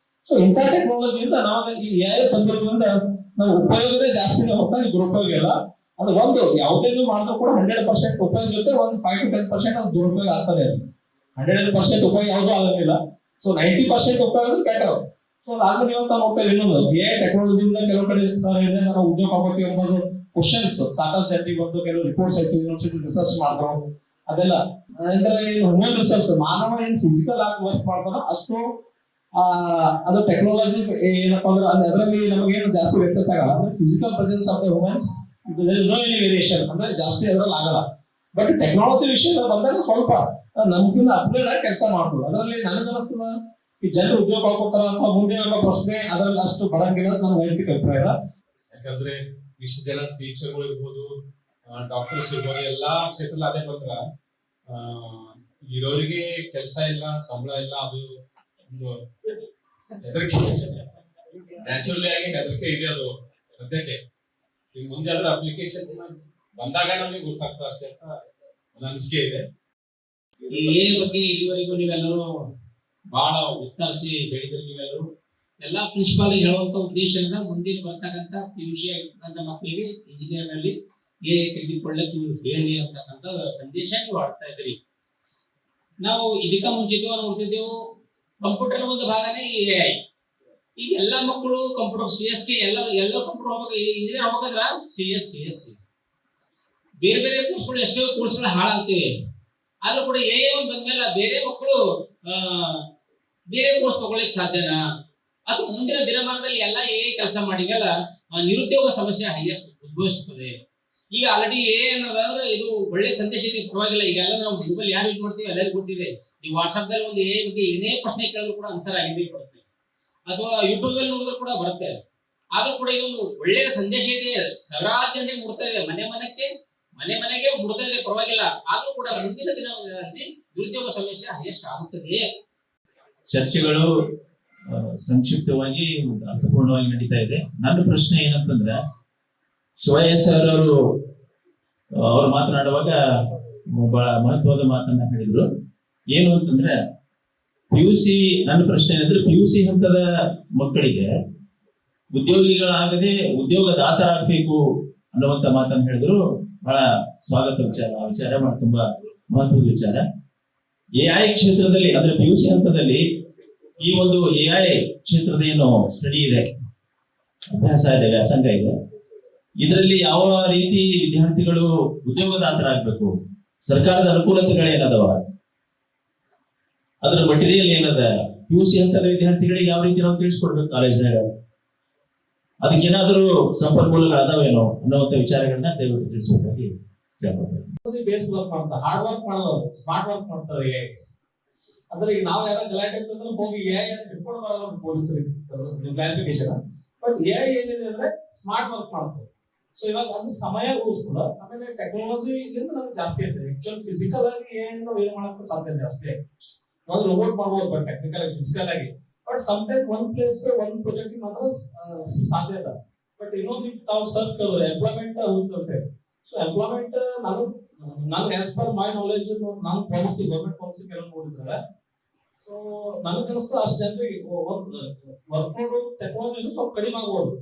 ಸೊ ಇಂಥ ಟೆಕ್ನಾಲಜಿಯಿಂದ ನಾವು ಈ ಎಐ ಬಂದಿರೋದ್ರಿಂದ ನಾವು ಉಪಯೋಗವೇ ಜಾಸ್ತಿ ಹೋಗ್ತಾ ಈ ದುರುಪಯೋಗ ಇಲ್ಲ. ಅದು ಒಂದು ಯಾವುದೇ ಮಾಡಿದ್ರು ಕೂಡ 100% ಉಪಯೋಗ ಜೊತೆ ಒಂದು 5 to 10% ಅದು ದುರುಪಯೋಗ ಆಗ್ತದೆ. 100% ಉಪಯೋಗ ಯಾವುದೂ ಆಗೋದಿಲ್ಲ. ಸೊ 90% ಉಪಯೋಗ ಬೆಟರ್. ಸೊ ಅದಾದ್ಮೇಲೆ ನೀವಂತ ನೋಡ್ತಾ ಇದ್ದೀವಿ ಇನ್ನೊಂದು ಎಐ ಟೆಕ್ನಾಲಜಿಯಿಂದ ಕೆಲವು ಕಡೆ ಸರ್ ಹೇಳಿದ್ರೆ ನಾವು ಉದ್ಯೋಗ ಆಗುತ್ತೆ ಎಂಬುದು ಕ್ವಶನ್ಸ್ ಸಾಕಷ್ಟು ಜನರಿಗೆ ಬಂದು ಕೆಲವು ರಿಪೋರ್ಟ್ಸ್ ಆಯ್ತು, ಯೂನಿವರ್ಸಿಟಿ ರಿಸರ್ಚ್ ಮಾಡಿದ್ರು. ಅದೆಲ್ಲ ಅಂದ್ರೆ ಹ್ಯೂಮನ್ ರಿಸರ್ಚ್, ಮಾನವ ಏನ್ ಫಿಸಿಕಲ್ ಆಗಿ ವರ್ಕ್ ಮಾಡ್ತಾರೋ ಅಷ್ಟು ಅದು ಟೆಕ್ನಾಲಜಿ ಏನಪ್ಪಾ ಅಂದ್ರೆ ಅದರಲ್ಲಿ ನಮಗೇನು ಜಾಸ್ತಿ ವ್ಯತ್ಯಾಸ ಆಗಲ್ಲ. ಅಂದ್ರೆ physical presence of the humans there is no any variation, ಅಂದ್ರೆ ಜಾಸ್ತಿ ಅದ್ರಲ್ಲಿ ಆಗಲ್ಲ. ಬಟ್ ಟೆಕ್ನಾಲಜಿ ವಿಷಯದಲ್ಲಿ ಬಂದಾಗ ಸ್ವಲ್ಪ ನಮ್ಗಿಂತ ಅಪ್ಗ್ರೇಡ್ ಆಗಿ ಕೆಲಸ ಮಾಡ್ಬೋದು. ಅದರಲ್ಲಿ ನನಗೆ ಅನಿಸ್ತದ ಈ ಜನರು ಉದ್ಯೋಗ ಪಡ್ಕೊತಾರ ಅಥವಾ ಮುಂದೆ ಅನ್ನೋ ಪ್ರಶ್ನೆ ಅದರಲ್ಲಿ ಅಷ್ಟು ಬರಂಗಿಲ್ಲ ನನ್ನ ವೈಯಕ್ತಿಕ ಅಭಿಪ್ರಾಯ. ಯಾಕಂದ್ರೆ ಇಷ್ಟು ಜನ ಟೀಚರ್ಗಳು ಇರ್ಬೋದು, ಡಾಕ್ಟರ್ಸ್ ಇರ್ಬೋದು, ಎಲ್ಲಾ ಕ್ಷೇತ್ರದಲ್ಲಿ ಅದೇ ಬರ್ತಾರ. ಇರೋರಿಗೆ ಕೆಲಸ ಇಲ್ಲ, ಸಂಬಳ ಇಲ್ಲ, ಅದು ಒಂದು ಹೆದರಿಕೆ, ನ್ಯಾಚುರಲಿ ಆಗಿ ಹೆದರಿಕೆ ಇದೆ ಅದು ಸದ್ಯಕ್ಕೆ. ಈಗ ಮುಂದೆ ಅದರ ಅಪ್ಲಿಕೇಶನ್ ಬಂದಾಗ ನಮಗೆ ಗೊತ್ತಾಗ್ತದೆ ಅಷ್ಟೇ ಅಂತ ಒಂದು ಅನಿಸಿಕೆ ಇದೆ. ಈ ಎ ಬಗ್ಗೆ ಇಲ್ಲಿವರೆಗೂ ನೀವೆಲ್ಲರೂ ಬಹಳ ವಿಸ್ತರಿಸಿ ಹೇಳಿದ್ರಿ. ನೀವೆಲ್ಲರೂ ಎಲ್ಲಾ ಪ್ರಿನ್ಸಿಪಾಲ್ ಹೇಳುವಂತ ಉದ್ದೇಶದಿಂದ ಮುಂದಿನ ಬರ್ತಕ್ಕಂಥ PUC ಆಗಿರ್ತಕ್ಕಂಥ ಮಕ್ಕಳಿಗೆ ಇಂಜಿನಿಯರ್ ನಲ್ಲಿ ಎ ತೆಗೆದುಕೊಳ್ಳಕ್ಕೆ ನೀವು ಹೇಳಿ ಅಂತಕ್ಕಂಥ ಸಂದೇಶ ನೀವು ಆಡಿಸ್ತಾ ಇದ್ರಿ. ನಾವು ಇದಕ್ಕ ಮುಂಚಿತ ನೋಡ್ತಿದ್ದೆವು ಕಂಪ್ಯೂಟರ್ ಒಂದು ಭಾಗನೇ ಈ AI. ಈಗ ಎಲ್ಲಾ ಮಕ್ಕಳು ಕಂಪ್ಯೂಟರ್ CS ಎಲ್ಲ ಕಂಪ್ಯೂಟರ್ ಹೋಗ್ಬೇಕು, ಇಂಜಿನಿಯರ್ ಹೋಗ್ಬೇಕಂದ್ರ CS ಬೇರೆ ಬೇರೆ ಕೋರ್ಸ್ಗಳು ಎಷ್ಟೋ ಕೋರ್ಸ್ಗಳು ಹಾಳಾಗ್ತಿವೆ. ಆದ್ರೂ ಕೂಡ AI ಒಂದು ಬಂದ್ಮೇಲೆ ಬೇರೆ ಮಕ್ಕಳು ಬೇರೆ ಕೋರ್ಸ್ ತಗೊಳ್ಳಿಕ್ ಸಾಧ್ಯನಾ? ಅದು ಮುಂದಿನ ದಿನಮಾನದಲ್ಲಿ ಎಲ್ಲ AI ಕೆಲಸ ಮಾಡಿದಾಗ ನಿರುದ್ಯೋಗ ಸಮಸ್ಯೆ ಹೈಯೆಸ್ಟ್ ಉದ್ಭವಿಸುತ್ತದೆ. ಈಗ ಆಲ್ರೆಡಿ AI ಅನ್ನೋದಾದ್ರೆ ಇದು ಒಳ್ಳೆ ಸಂದೇಶ ಇದೆ, ಪರವಾಗಿಲ್ಲ. ಈಗೆಲ್ಲ ನಾವು ಮೊಬೈಲ್ ಯಾರು ಯೂಸ್ ಮಾಡ್ತೀವಿ ಎಲ್ಲರಿಗೂ ಗೊತ್ತಿದೆ. ನೀವು ವಾಟ್ಸ್ಆಪ್ ದಲ್ಲಿ ಒಂದು AI ಬಗ್ಗೆ ಏನೇ ಪ್ರಶ್ನೆ ಕೇಳಿದ್ರು ಕೂಡ ಆನ್ಸರ್ ಆಗಿದೆ ಬರುತ್ತೆ, ಅಥವಾ ಯೂಟ್ಯೂಬ್ ಅಲ್ಲಿ ನೋಡಿದ್ರು ಕೂಡ ಬರುತ್ತೆ. ಆದ್ರೂ ಕೂಡ ಇದೊಂದು ಒಳ್ಳೆಯ ಸಂದೇಶ ಇದೆ, ಸಾವಿರಾರು ಜನರಿಗೆ ಮುಡ್ತಾ ಇದೆ, ಮನೆ ಮನೆಗೆ ಮುಡ್ತಾ ಇದೆ, ಪರವಾಗಿಲ್ಲ. ಆದ್ರೂ ಕೂಡ ಮುಂದಿನ ದಿನಗಳಲ್ಲಿ ನಿರುದ್ಯೋಗ ಸಮಸ್ಯೆ ಹೈಯೆಸ್ಟ್ ಆಗುತ್ತದೆ. ಚರ್ಚೆಗಳು ಸಂಕ್ಷಿಪ್ತವಾಗಿ ಅರ್ಥಪೂರ್ಣವಾಗಿ ನಡೀತಾ ಇದೆ. ನನ್ನ ಪ್ರಶ್ನೆ ಏನಂತಂದ್ರೆ, ಶಿವಯ್ಯ ಸರ್ ಅವರು ಮಾತನಾಡುವಾಗ ಬಹಳ ಮಹತ್ವದ ಮಾತನ್ನ ಹೇಳಿದ್ರು. ಏನು ಅಂತಂದ್ರೆ PUC, ನನ್ನ ಪ್ರಶ್ನೆ ಏನಂದ್ರೆ PUC ಹಂತದ ಮಕ್ಕಳಿಗೆ ಉದ್ಯೋಗಿಗಳಾಗದೆ ಉದ್ಯೋಗದಾತರಾಗಬೇಕು ಅನ್ನುವಂತ ಮಾತನ್ನು ಹೇಳಿದ್ರು. ಬಹಳ ಸ್ವಾಗತ ವಿಚಾರ, ಆ ವಿಚಾರ ಬಹಳ ತುಂಬಾ ಮಹತ್ವದ ವಿಚಾರ. AI ಕ್ಷೇತ್ರದಲ್ಲಿ ಅಂದ್ರೆ PUC ಹಂತದಲ್ಲಿ ಈ ಒಂದು AI ಕ್ಷೇತ್ರದ ಏನು ಸ್ಟಡಿ ಇದೆ, ಅಭ್ಯಾಸ ಇದೆ, ವ್ಯಾಸಂಗ ಇದೆ, ಇದರಲ್ಲಿ ಯಾವ ರೀತಿ ವಿದ್ಯಾರ್ಥಿಗಳು ಉದ್ಯೋಗದಾತರಾಗಬೇಕು, ಸರ್ಕಾರದ ಅನುಕೂಲತೆಗಳೇನದವ, ಅದರ ಮಟೀರಿಯಲ್ ಏನದ, PUC ಹಂತದ ವಿದ್ಯಾರ್ಥಿಗಳಿಗೆ ಯಾವ ರೀತಿ ನಾವು ತಿಳಿಸ್ಕೊಡ್ಬೇಕು ಕಾಲೇಜ್ನಾಗ, ಅದಕ್ಕೇನಾದ್ರೂ ಸಂಪನ್ಮೂಲಗಳು ಅದಾವೇನೋ ಅನ್ನುವಂತ ವಿಚಾರಗಳನ್ನ ದಯವಿಟ್ಟು ತಿಳಿಸ್ಬೇಕಾಗಿ ಕೇಳ್ಕೊಳ್ತಾರೆ. ಬೇಸ್ ವರ್ಕ್ ಮಾಡ್ತಾರೆ, ಹಾರ್ಡ್ ವರ್ಕ್ ಮಾಡೋದು, ಸ್ಮಾರ್ಟ್ ವರ್ಕ್ ಮಾಡ್ತಾರೆ AI. ಅಂದ್ರೆ ಈಗ ನಾವು ಯಾರ ಗಲಾಟೆ ಅಂತಂದ್ರೆ ಹೋಗಿ AI ಹಿಡ್ಕೊಂಡು ಬರಲ್ಲ ಪೊಲೀಸರಿಗೆ, ಕ್ಲಾರಿಫಿಕೇಶನ್. ಬಟ್ AI ಏನಿದೆ ಅಂದ್ರೆ ಸ್ಮಾರ್ಟ್ ವರ್ಕ್ ಮಾಡ್ತಾರೆ. ಸೊ ಇವಾಗ ಅದು ಸಮಯ ಉಳಿಸ್ಕೊಂಡು, ಆಮೇಲೆ ಟೆಕ್ನಾಲಜಿ ನಮ್ಗೆ ಜಾಸ್ತಿ ಐತೆ. ಆಕ್ಚುಲ್ ಫಿಸಿಕಲ್ ಆಗಿ AI ನಾವು ಏನು ಮಾಡಕ್ಕೆ ಸಾಧ್ಯ ಜಾಸ್ತಿ. ನಾವು ರೋಬೋಟ್ ಮಾಡ್ಬೋದು, ಬಟ್ ಟೆಕ್ನಿಕಲ್ ಆಗಿ ಫಿಸಿಕಲ್ ಆಗಿ. ಬಟ್ ಸಮ್ಟೈಮ್ ಒಂದ್ ಪ್ಲೇಸ್ ಒಂದ್ ಪ್ರಾಜೆಕ್ಟ್ ಮಾತ್ರ ಸಾಧ್ಯ ಇದೆ. ಬಟ್ ಇನ್ನೊಂದು ತಾವು ಸರ್ಕ್ ಎಂಪ್ಲಾಯ್ಮೆಂಟ್ ಹೋಗ್ತಂತೆ. ಸೊ ಎಂಪ್ಲಾಯ್ಮೆಂಟ್ ನಾನು ಆಸ್ ಪರ್ ಮೈ ನಾಲೆಜ್ ನಾನು ಪಾಲಿಸಿ, ಗೌರ್ಮೆಂಟ್ ಪಾಲಿಸಿ ಕೆಲವು ನೋಡಿದ್ರೆ, ಸೊ ನನಗೆ ಅನಿಸ್ತು ಅಷ್ಟು ಜನರಿಗೆ ವರ್ಕ್ಲೋಡ್ ಟೆಕ್ನಾಲಜಿ ಸ್ವಲ್ಪ ಕಡಿಮೆ ಆಗ್ಬೋದು.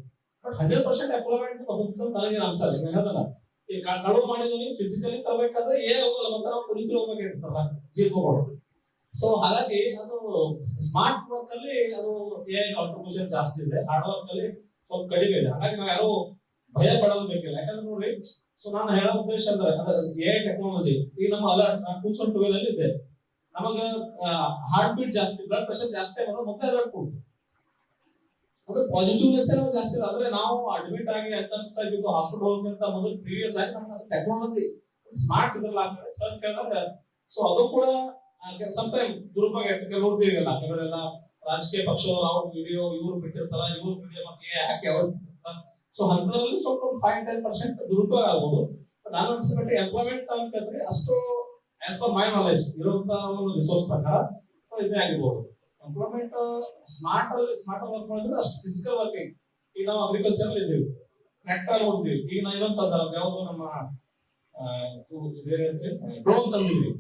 ಬಟ್ 100% ಎಂಪ್ಲಾಯ್ಮೆಂಟ್ ಹೋಗ್ತಂತ ನನಗೆ ಅನ್ಸಲ್ಲ. ಈಗ ಹೇಳದಲ್ಲ, ಈ ಕಳುವು ಮಾಡಿದವನಿ ಫಿಸಿಕಲಿ ತರಬೇಕಾದ್ರೆ ಹೋಗಲ್ಲ, ಮತ್ತೆ ನಾವು ಪೊಲೀಸರು ಹೋಗ್ಬೇಕಾಗಿರ್ತಲ್ಲ ಜೀರ್ಕೋಬಹುದು. ಸೊ ಹಾಗಾಗಿ ಅದು ಸ್ಮಾರ್ಟ್ ವರ್ಕ್ ಅಲ್ಲಿ ಅದು AI ಕಾಂಟ್ರಿಬ್ಯೂಷನ್ ಜಾಸ್ತಿ ಇದೆ, ಹಾರ್ಡ್ ವರ್ಕ್ ಅಲ್ಲಿ ಸ್ವಲ್ಪ ಕಡಿಮೆ ಇದೆ. ಹಾಗಾಗಿ ನಾವು ಯಾರು ಭಯ ಪಡೋದು ಬೇಕಿಲ್ಲ. ಯಾಕಂದ್ರೆ ನೋಡಿ, ಸೊ ನಾನು ಹೇಳೋ ಉದ್ದೇಶ ಅಂದ್ರೆ AI ಟೆಕ್ನಾಲಜಿ ಈಗ ನಮ್ಮ ಕೂತ್ಕೊಂಡು 12 ಅಲ್ಲಿ ಇದೆ, ನಮಗ ಹಾರ್ಟ್ ಬೀಟ್ ಜಾಸ್ತಿ, ಬ್ಲಡ್ ಪ್ರೆಷರ್ ಜಾಸ್ತಿ ಆಗೋದು ಮುಖ ಇರಬೇಕು, ಅದು ಪಾಸಿಟಿವ್ನೆಸ್ ನಮ್ಗೆ ಜಾಸ್ತಿ ಇದೆ. ಅಂದ್ರೆ ನಾವು ಅಡ್ಮಿಟ್ ಆಗಿ ಅಟೆನ್ಸ್ ಆಗಿದ್ದು ಹಾಸ್ಪಿಟಲ್ ಹೋಗೋಕ್ಕಿಂತ ಮೊದಲು ಪ್ರೀವಿಯಸ್ ಆಗಿ ನಮ್ಗೆ ಟೆಕ್ನಾಲಜಿ ಸ್ಮಾರ್ಟ್ ಇದ್ರಲ್ಲಿ ಆಗ್ತದೆ ಸರ್ ಕೇಳಿದಾಗ. ಸೊ ಅದು ಕೂಡ ಸಮ್ಟೈಮ್ ದುರುಪಯೋಗ ಆಯ್ತು. ನೋಡ್ತೀವಿಲ್ಲ ಕೆಲವರೆಲ್ಲ ರಾಜಕೀಯ ಪಕ್ಷದವರು ಅವ್ರ ವಿಡಿಯೋ ಇವ್ರು ಬಿಟ್ಟಿರ್ತಾರ, ಇವ್ರ ವಿಡಿಯೋ ಮತ್ತೆ ಹಾಕಿ ಅವ್ರು ಬಿಟ್ಟಿರ್ತಾರ. ಸೊ ಅಂತದ್ರಲ್ಲಿ ಸ್ವಲ್ಪ 5-10% ದುರುಪಯೋಗ ಆಗ್ಬೋದು. ನಾನು ಅನ್ಸ್ಬಿಟ್ಟು ಎಂಪ್ಲಾಯ್ಮೆಂಟ್ ಅಂತಂದ್ರೆ ಅಷ್ಟು ಆಸ್ ಪರ್ ಮೈ ನಾಲೆಜ್ ಇರುವಂತ ಒಂದು ರಿಸೋರ್ಸ್ ಪ್ರಕಾರ ಇದೇ ಆಗಿರ್ಬೋದು. ಎಂಪ್ಲಾಯ್ಮೆಂಟ್ ಸ್ಮಾರ್ಟ್ ವರ್ಕ್ ಮಾಡಿದ್ರೆ ಅಷ್ಟು ಫಿಸಿಕಲ್ ವರ್ಕಿಂಗ್. ಈಗ ನಾವು ಅಗ್ರಿಕಲ್ಚರ್ ಅಲ್ಲಿ ಇದ್ದೀವಿ, ಟ್ರ್ಯಾಕ್ಟರ್ ನೋಡ್ತೀವಿ. ಈಗ ನಾವು ಇನ್ನೊಂದು ತಂದ ಯಾವ್ದು ನಮ್ಮ ಡ್ರೋನ್ ತಂದಿದ್ವಿ.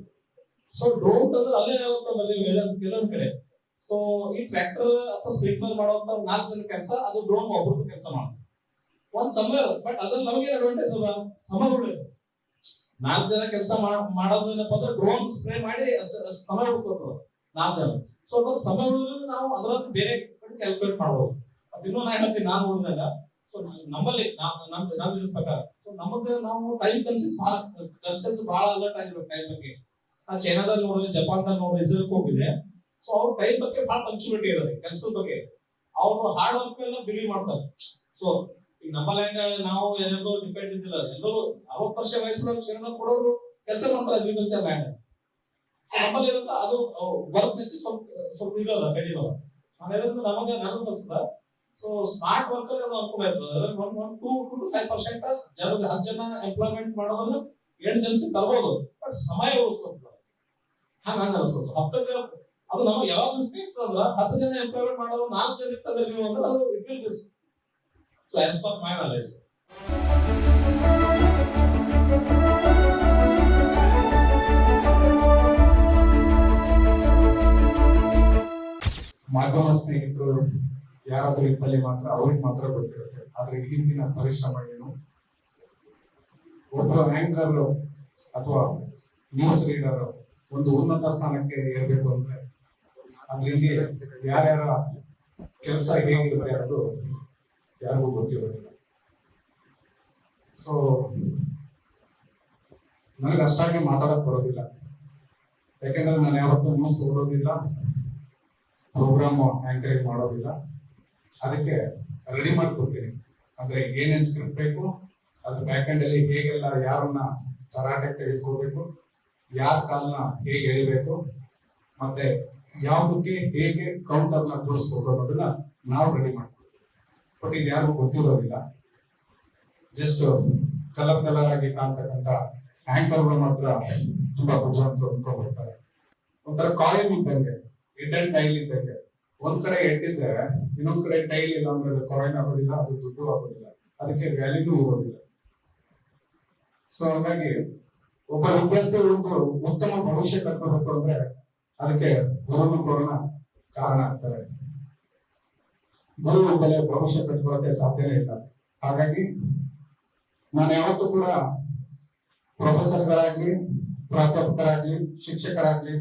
ಸೊ ಡ್ರೋನ್ ತಂದ್ರೆ ಅಲ್ಲೇ ಕೆಲವೊಂದ್ ಕಡೆ. ಸೊ ಈ ಟ್ರ್ಯಾಕ್ಟರ್ ಅಥವಾ ಸ್ಪ್ರಿಂಕ್ಲರ್ ಮಾಡುವಂತ 4 ಜನ ಕೆಲಸ, ಅದು ಡ್ರೋನ್ ಒಬ್ಬರು ಕೆಲಸ ಮಾಡುತ್ತೆ ಒಂದ್ ಸಮಯ. ಬಟ್ ಅದ್ರಲ್ಲಿ ನಮಗೆ ಅಡ್ವಾಂಟೇಜ್ ಅಲ್ಲ, ಸಮಯ ಉಳಿಯೋದು. 4 ಜನ ಕೆಲಸ ಮಾಡೋದೇನಪ್ಪ ಅಂದ್ರೆ ಡ್ರೋನ್ ಸ್ಪ್ರೇ ಮಾಡಿ ಅಷ್ಟು ಸಮಯ ಉಳಿಸೋದು 4 ಜನ. ಸೊ ಅದ್ರ ಸಮಯ ಉಳಿದ್ರೆ ನಾವು ಅದರಲ್ಲಿ ಬೇರೆ ಕ್ಯಾಲ್ಕುಲೇಟ್ ಮಾಡ್ಬೋದು. ಅದಿನ್ನೂ ನಾ ಹೇಳ್ತೀನಿ, ನಾನು ನೋಡಿದಾಗ. ಸೊ ನಮ್ಮಲ್ಲಿ ನಮ್ದು ಪ್ರಕಾರ ಸೊ ನಮ್ಮದು ನಾವು ಟೈಮ್ ಕನ್ಸಿಯಸ್ ಬಹಳ ಅಲರ್ಟ್ ಆಗಿರ್ಬೇಕು ಟೈಮ್ ಬಗ್ಗೆ. ನಾ ಚೈನಾದಲ್ಲಿ ನೋಡಿದ್ರೆ, ಜಪಾನ್ದಲ್ಲಿ ನೋಡಿದ್ರೆ, ಇಸ್ರೇಲ್ ಹೋಗಿದೆ. ಸೊ ಅವ್ರ ಟೈಮ್ ಬಗ್ಗೆ ಬಹಳ ಪಂಕ್ಚುಲಿಟಿ ಇರೋದು ಕೆಲಸದ ಬಗ್ಗೆ. ಅವರು ಹಾರ್ಡ್ ವರ್ಕ್ ಎಲ್ಲ ಬಿಲೀವ್ ಮಾಡ್ತಾರೆ. ಸೊ ಈಗ ನಮ್ಮಲ್ಲಿ ಹೆಂಗ ನಾವು ಏನಾದ್ರು ಡಿಪೆಂಡ್ ಇದ್ದಿಲ್ಲ, ಎಲ್ಲರೂ 60 ವರ್ಷ ವಯಸ್ಸಿನ ಚೈನಾದಲ್ಲಿ ಕೊಡೋರು ಕೆಲಸ ಮಾಡ್ತಾರೆ ಅಗ್ರಿಕಲ್ಚರ್ ಲ್ಯಾಂಡ್. ನಮ್ಮಲ್ಲಿ ಇರುತ್ತ ಅದು ವರ್ಕ್ ನೆಚ್ಚಿ ಸ್ವಲ್ಪ ಇರೋದ ಕಡಿಮೆ. ಅದರಿಂದ ನನಗೆ ಅನಿಸ್ತದ ಸೊ ಸ್ಮಾರ್ಟ್ ವರ್ಕ್ ಅಲ್ಲಿ ಅದು ಅನುಕೂಲ ಆಯ್ತು. ಅದ್ರಲ್ಲಿ 2 to 5% ಜನರಿಗೆ 10 ಜನ ಎಂಪ್ಲಾಯ್ಮೆಂಟ್ ಮಾಡೋದನ್ನ 8 ಜನಕ್ಕೆ ತರಬಹುದು. ಬಟ್ ಸಮಯ ಉಳಿಸೋದು ಹಂಗ ಅನ್ಸೋದು 10ಕ್ಕೆ ಅದು ನಮ್ಗೆ ಯಾವಾಗ ರಿಸ್ಕ್ ಅಂದ್ರೆ 10 ಜನ ಎಂಪ್ಲಾಯ್ಮೆಂಟ್ ಮಾಡೋದು 4 ಜನ ಇರ್ತದೆ ನೀವು ಅಂದ್ರೆ ಅದು it will risk. So as per my knowledge ಮಾಧ್ಯಮ ಸ್ನೇಹಿತರು ಯಾರಾದ್ರೂ ಇದ್ದಲ್ಲಿ ಮಾತ್ರ ಅವ್ರಿಗೆ ಮಾತ್ರ ಗೊತ್ತಿರುತ್ತೆ. ಆದ್ರೆ ಹಿಂದಿನ ಪರಿಶ್ರಮ ಏನು, ಒಬ್ಬರು ಆಂಕರ್ ಅಥವಾ ನ್ಯೂಸ್ ರೀಡರ್ ಒಂದು ಉನ್ನತ ಸ್ಥಾನಕ್ಕೆ ಏರ್ಬೇಕು ಅಂದ್ರೆ ಅದ್ರ ಹಿಂದೆ ಯಾರ್ಯಾರ ಕೆಲಸ ಹೇಗಿರುತ್ತೆ ಅನ್ನೋದು ಯಾರಿಗೂ ಗೊತ್ತಿರೋದಿಲ್ಲ. ಸೊ ನನಗೆ ಅಷ್ಟಾಗಿ ಮಾತಾಡಕ್ ಬರೋದಿಲ್ಲ, ಯಾಕೆಂದ್ರೆ ನಾನು ಯಾವತ್ತೂ ನ್ಯೂಸ್ ಓದೋದಿಲ್ಲ, ಪ್ರೋಗ್ರಾಮ್ ಆಂಕರಿಂಗ್ ಮಾಡೋದಿಲ್ಲ. ಅದಕ್ಕೆ ರೆಡಿ ಮಾಡ್ಕೊಡ್ತೀನಿ. ಅಂದ್ರೆ ಏನೇನ್ ಸ್ಕ್ರಿಪ್ಟ್ ಬೇಕು, ಅದ್ರ ಬ್ಯಾಕ್ ಎಂಡ್ ಅಲ್ಲಿ ಹೇಗೆಲ್ಲ ಯಾರನ್ನ ತರಾಟೆಗೆ ತೆಗೆದುಕೋಬೇಕು, ಯಾರ ಕಾಲ್ನ ಹೇಗೆ ಎಳಿಬೇಕು, ಮತ್ತೆ ಯಾವುದಕ್ಕೆ ಹೇಗೆ ಕೌಂಟರ್ನ ತೋರಿಸ್ಬೇಕು ಅನ್ನೋದನ್ನ ನಾವು ರೆಡಿ ಮಾಡ್ಕೊಡ್ತೀವಿ. ಬಟ್ ಇದು ಯಾರಿಗೂ ಗೊತ್ತಿರೋದಿಲ್ಲ. ಜಸ್ಟ್ ಕಲರ್ ಆಗಿ ಕಾಣ್ತಕ್ಕಂಥ ಆಂಕರ್ಗಳು ಮಾತ್ರ ತುಂಬಾ ಬುದ್ಧಿವಂತರು ಅನ್ಕೊಂಡ್ಬಿಡ್ತಾರೆ. ಒಂಥರ ಕಾಯಿನ್ ಇದ್ದಂಗೆ, ಹೆಡ್ ಅಂಡ್ ಟೈಲ್ ಇದ್ದಂಗೆ. ಒಂದ್ ಕಡೆ ಎಟ್ಟಿದ್ರೆ ಇನ್ನೊಂದ್ ಕಡೆ ಟೈಲ್ ಇಲ್ಲ ಅಂದ್ರೆ ಅದು ಕಾಯಿನ್ ಆಗೋದಿಲ್ಲ, ಅದು ದುಡ್ಡು ಆಗೋದಿಲ್ಲ, ಅದಕ್ಕೆ ವ್ಯಾಲ್ಯೂನೂ ಇರೋದಿಲ್ಲ. ಸೊ ಹಾಗಾಗಿ ಒಬ್ಬ ವಿದ್ಯಾರ್ಥಿ ಒಂದು ಉತ್ತಮ ಭವಿಷ್ಯ ಕಟ್ಕೋಬೇಕು ಅಂದ್ರೆ ಅದಕ್ಕೆ ಗುರುನು ಕೊರೋನಾ ಕಾರಣ ಆಗ್ತಾರೆ. ಗುರು ಇದ್ದಲೇ ಭವಿಷ್ಯ ಕಟ್ಕೊಳ್ಳೋಕೆ ಸಾಧ್ಯನೇ ಇಲ್ಲ. ಹಾಗಾಗಿ ನಾನು ಯಾವತ್ತೂ ಕೂಡ ಪ್ರೊಫೆಸರ್ಗಳಾಗ್ಲಿ, ಪ್ರಾಧ್ಯಾಪಕರಾಗ್ಲಿ, ಶಿಕ್ಷಕರಾಗ್ಲಿ,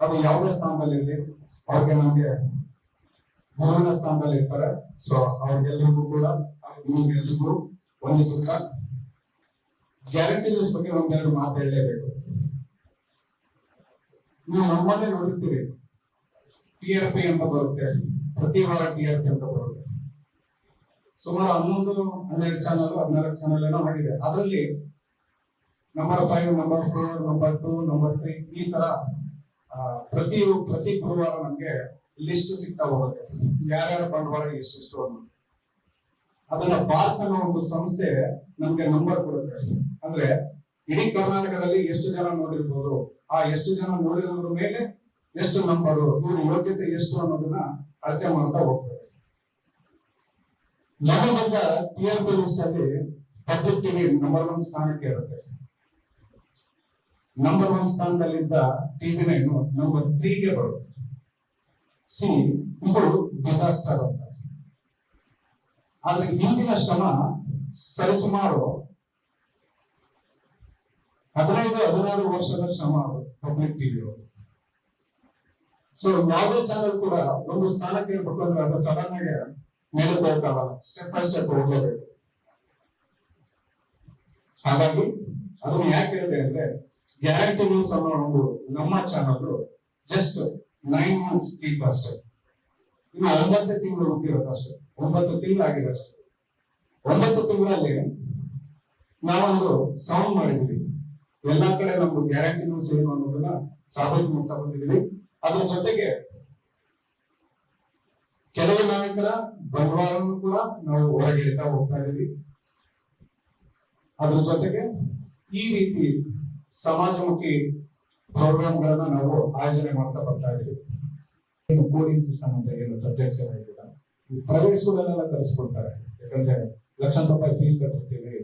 ಅದು ಯಾವುದೇ ಸ್ಥಾನದಲ್ಲಿರ್ಲಿ, ಅವ್ರಿಗೆ ನಮ್ಗೆ ಗುರುವಿನ ಸ್ಥಾನದಲ್ಲಿ ಇರ್ತಾರೆ. ಸೊ ಅವ್ರಿಗೆಲ್ಲರಿಗೂ ಕೂಡ ನಿಮ್ಗೆಲ್ರಿಗೂ ವಂದಿಸುತ್ತಾ ಗ್ಯಾರಂಟಿ ನ್ಯೂಸ್ ಬಗ್ಗೆ ಒಂದೆರಡು ಮಾತು ಹೇಳಲೇಬೇಕು. ನೀವು ನಮ್ಮನ್ನೇ ನೋಡಿರ್ತೀರಿ, TRP ಅಂತ ಬರುತ್ತೆ, ಪ್ರತಿ ವಾರ TRP ಅಂತ ಬರುತ್ತೆ. ಸುಮಾರು 11-12 ಚಾನಲ್ 14 ಚಾನಲ್ ಏನೋ ಆಗಿದೆ. ಅದರಲ್ಲಿ ನಂಬರ್ 5, ನಂಬರ್ 4, ನಂಬರ್ 2, ನಂಬರ್ 3 ಈ ತರ ಪ್ರತಿ ಗುರುವಾರ ನಮ್ಗೆ ಲಿಸ್ಟ್ ಸಿಗ್ತಾ ಹೋಗುತ್ತೆ, ಯಾರ್ಯಾರ ಬಂಡವಾಳ ಎಷ್ಟೆಷ್ಟು ಅನ್ನೋದು. ಅದನ್ನ ಭಾರತ ಅನ್ನೋ ಒಂದು ಸಂಸ್ಥೆ ನಮ್ಗೆ ನಂಬರ್ ಕೊಡುತ್ತೆ. ಅಂದ್ರೆ ಇಡೀ ಕರ್ನಾಟಕದಲ್ಲಿ ಎಷ್ಟು ಜನ ನೋಡಿರ್ಬೋದು, ಆ ಎಷ್ಟು ಜನ ನೋಡಿರೋದ್ರ ಮೇಲೆ ಎಷ್ಟು ನಂಬರು, ಇವ್ರ ಯೋಗ್ಯತೆ ಎಷ್ಟು ಅನ್ನೋದನ್ನ ಅಳತೆ ಮಾಡ್ತಾ ಹೋಗ್ತಾರೆ. ನಮ್ಮಂತ TRP ಲಿಸ್ಟ್ ಅಲ್ಲಿ ಪಬ್ಲಿಕ್ ಟಿವಿ ನಂಬರ್ 1 ಸ್ಥಾನಕ್ಕೆ ಇರುತ್ತೆ. ನಂಬರ್ 1 ಸ್ಥಾನದಲ್ಲಿದ್ದ TV9 ನಂಬರ್ 3ಗೆ ಬರುತ್ತೆ. ಇದು ಡಿಸಾಸ್ಟರ್ ಅಂತ. ಆದ್ರೆ ಹಿಂದಿನ ಶ್ರಮ ಸರಿಸುಮಾರು 15-16 ವರ್ಷದ ಶ್ರಮ ಪಬ್ಲಿಕ್ ಟಿವಿ. ಸೊ ಯಾವುದೇ ಚಾನೆಲ್ ಕೂಡ ಒಂದು ಸ್ಥಾನಕ್ಕೆ ಇರ್ಬೇಕು ಅಂದ್ರೆ ಅದು ಸಡನ್ ಆಗಿ ಮೇಲೆ ಹೋಗಕ್ಕಾಗಲ್ಲ, ಸ್ಟೆಪ್ ಬೈ ಸ್ಟೆಪ್ ಹೋಗ್ಲೇಬೇಕು. ಹಾಗಾಗಿ ಅದನ್ನ ಯಾಕೆ ಹೇಳಿದೆ ಅಂದ್ರೆ ಗ್ಯಾರಂಟಿ ನ್ಯೂಸ್ ಅನ್ನೋ ಒಂದು ನಮ್ಮ ಚಾನಲ್ ಜಸ್ಟ್ 9 months ಕೀಪ್ ಅಷ್ಟೇ. ಇನ್ನು 9 ತಿಂಗಳು ಹುಟ್ಟಿರೋದು ಅಷ್ಟೇ, 9 ತಿಂಗಳಾಗಿದೆ ಅಷ್ಟೇ. 9 ತಿಂಗಳಲ್ಲಿ ನಾವೊಂದು ಸೌಂಡ್ ಮಾಡಿದೀವಿ, ಎಲ್ಲಾ ಕಡೆ ನಮ್ದು ಗ್ಯಾರಂಟಿ ನ್ಯೂಸ್ ಏನು ಅನ್ನೋದನ್ನ ಸಾಬೀತು ಮಾಡ್ತಾ ಬಂದಿದೀವಿ. ಅದ್ರ ಜೊತೆಗೆ ಕೆಲವು ನಾಯಕರ ಬಂಡವಾಳವನ್ನು ಕೂಡ ನಾವು ಹೊರಗಿಡ್ತಾ ಹೋಗ್ತಾ ಇದೀವಿ. ಅದ್ರ ಜೊತೆಗೆ ಈ ರೀತಿ ಸಮಾಜಮುಖಿ ಪ್ರೋಗ್ರಾಮ್ಗಳನ್ನ ನಾವು ಆಯೋಜನೆ ಮಾಡ್ತಾ ಬರ್ತಾ ಇದೀವಿ. ಏನು ಕೋಡಿಂಗ್ ಸಿಸ್ಟಮ್ ಅಂತ ಏನು ಸಬ್ಜೆಕ್ಟ್ಸ್ ಏನಿಲ್ಲ, ಈ ಪ್ರೈವೇಟ್ ಸ್ಕೂಲಲ್ಲೆಲ್ಲ ಕಲಿಸ್ಕೊಡ್ತಾರೆ. ಯಾಕಂದ್ರೆ ಲಕ್ಷಾಂತರ ರೂಪಾಯಿ ಫೀಸ್ ಕಟ್ಟಿರ್ತೀವಿ,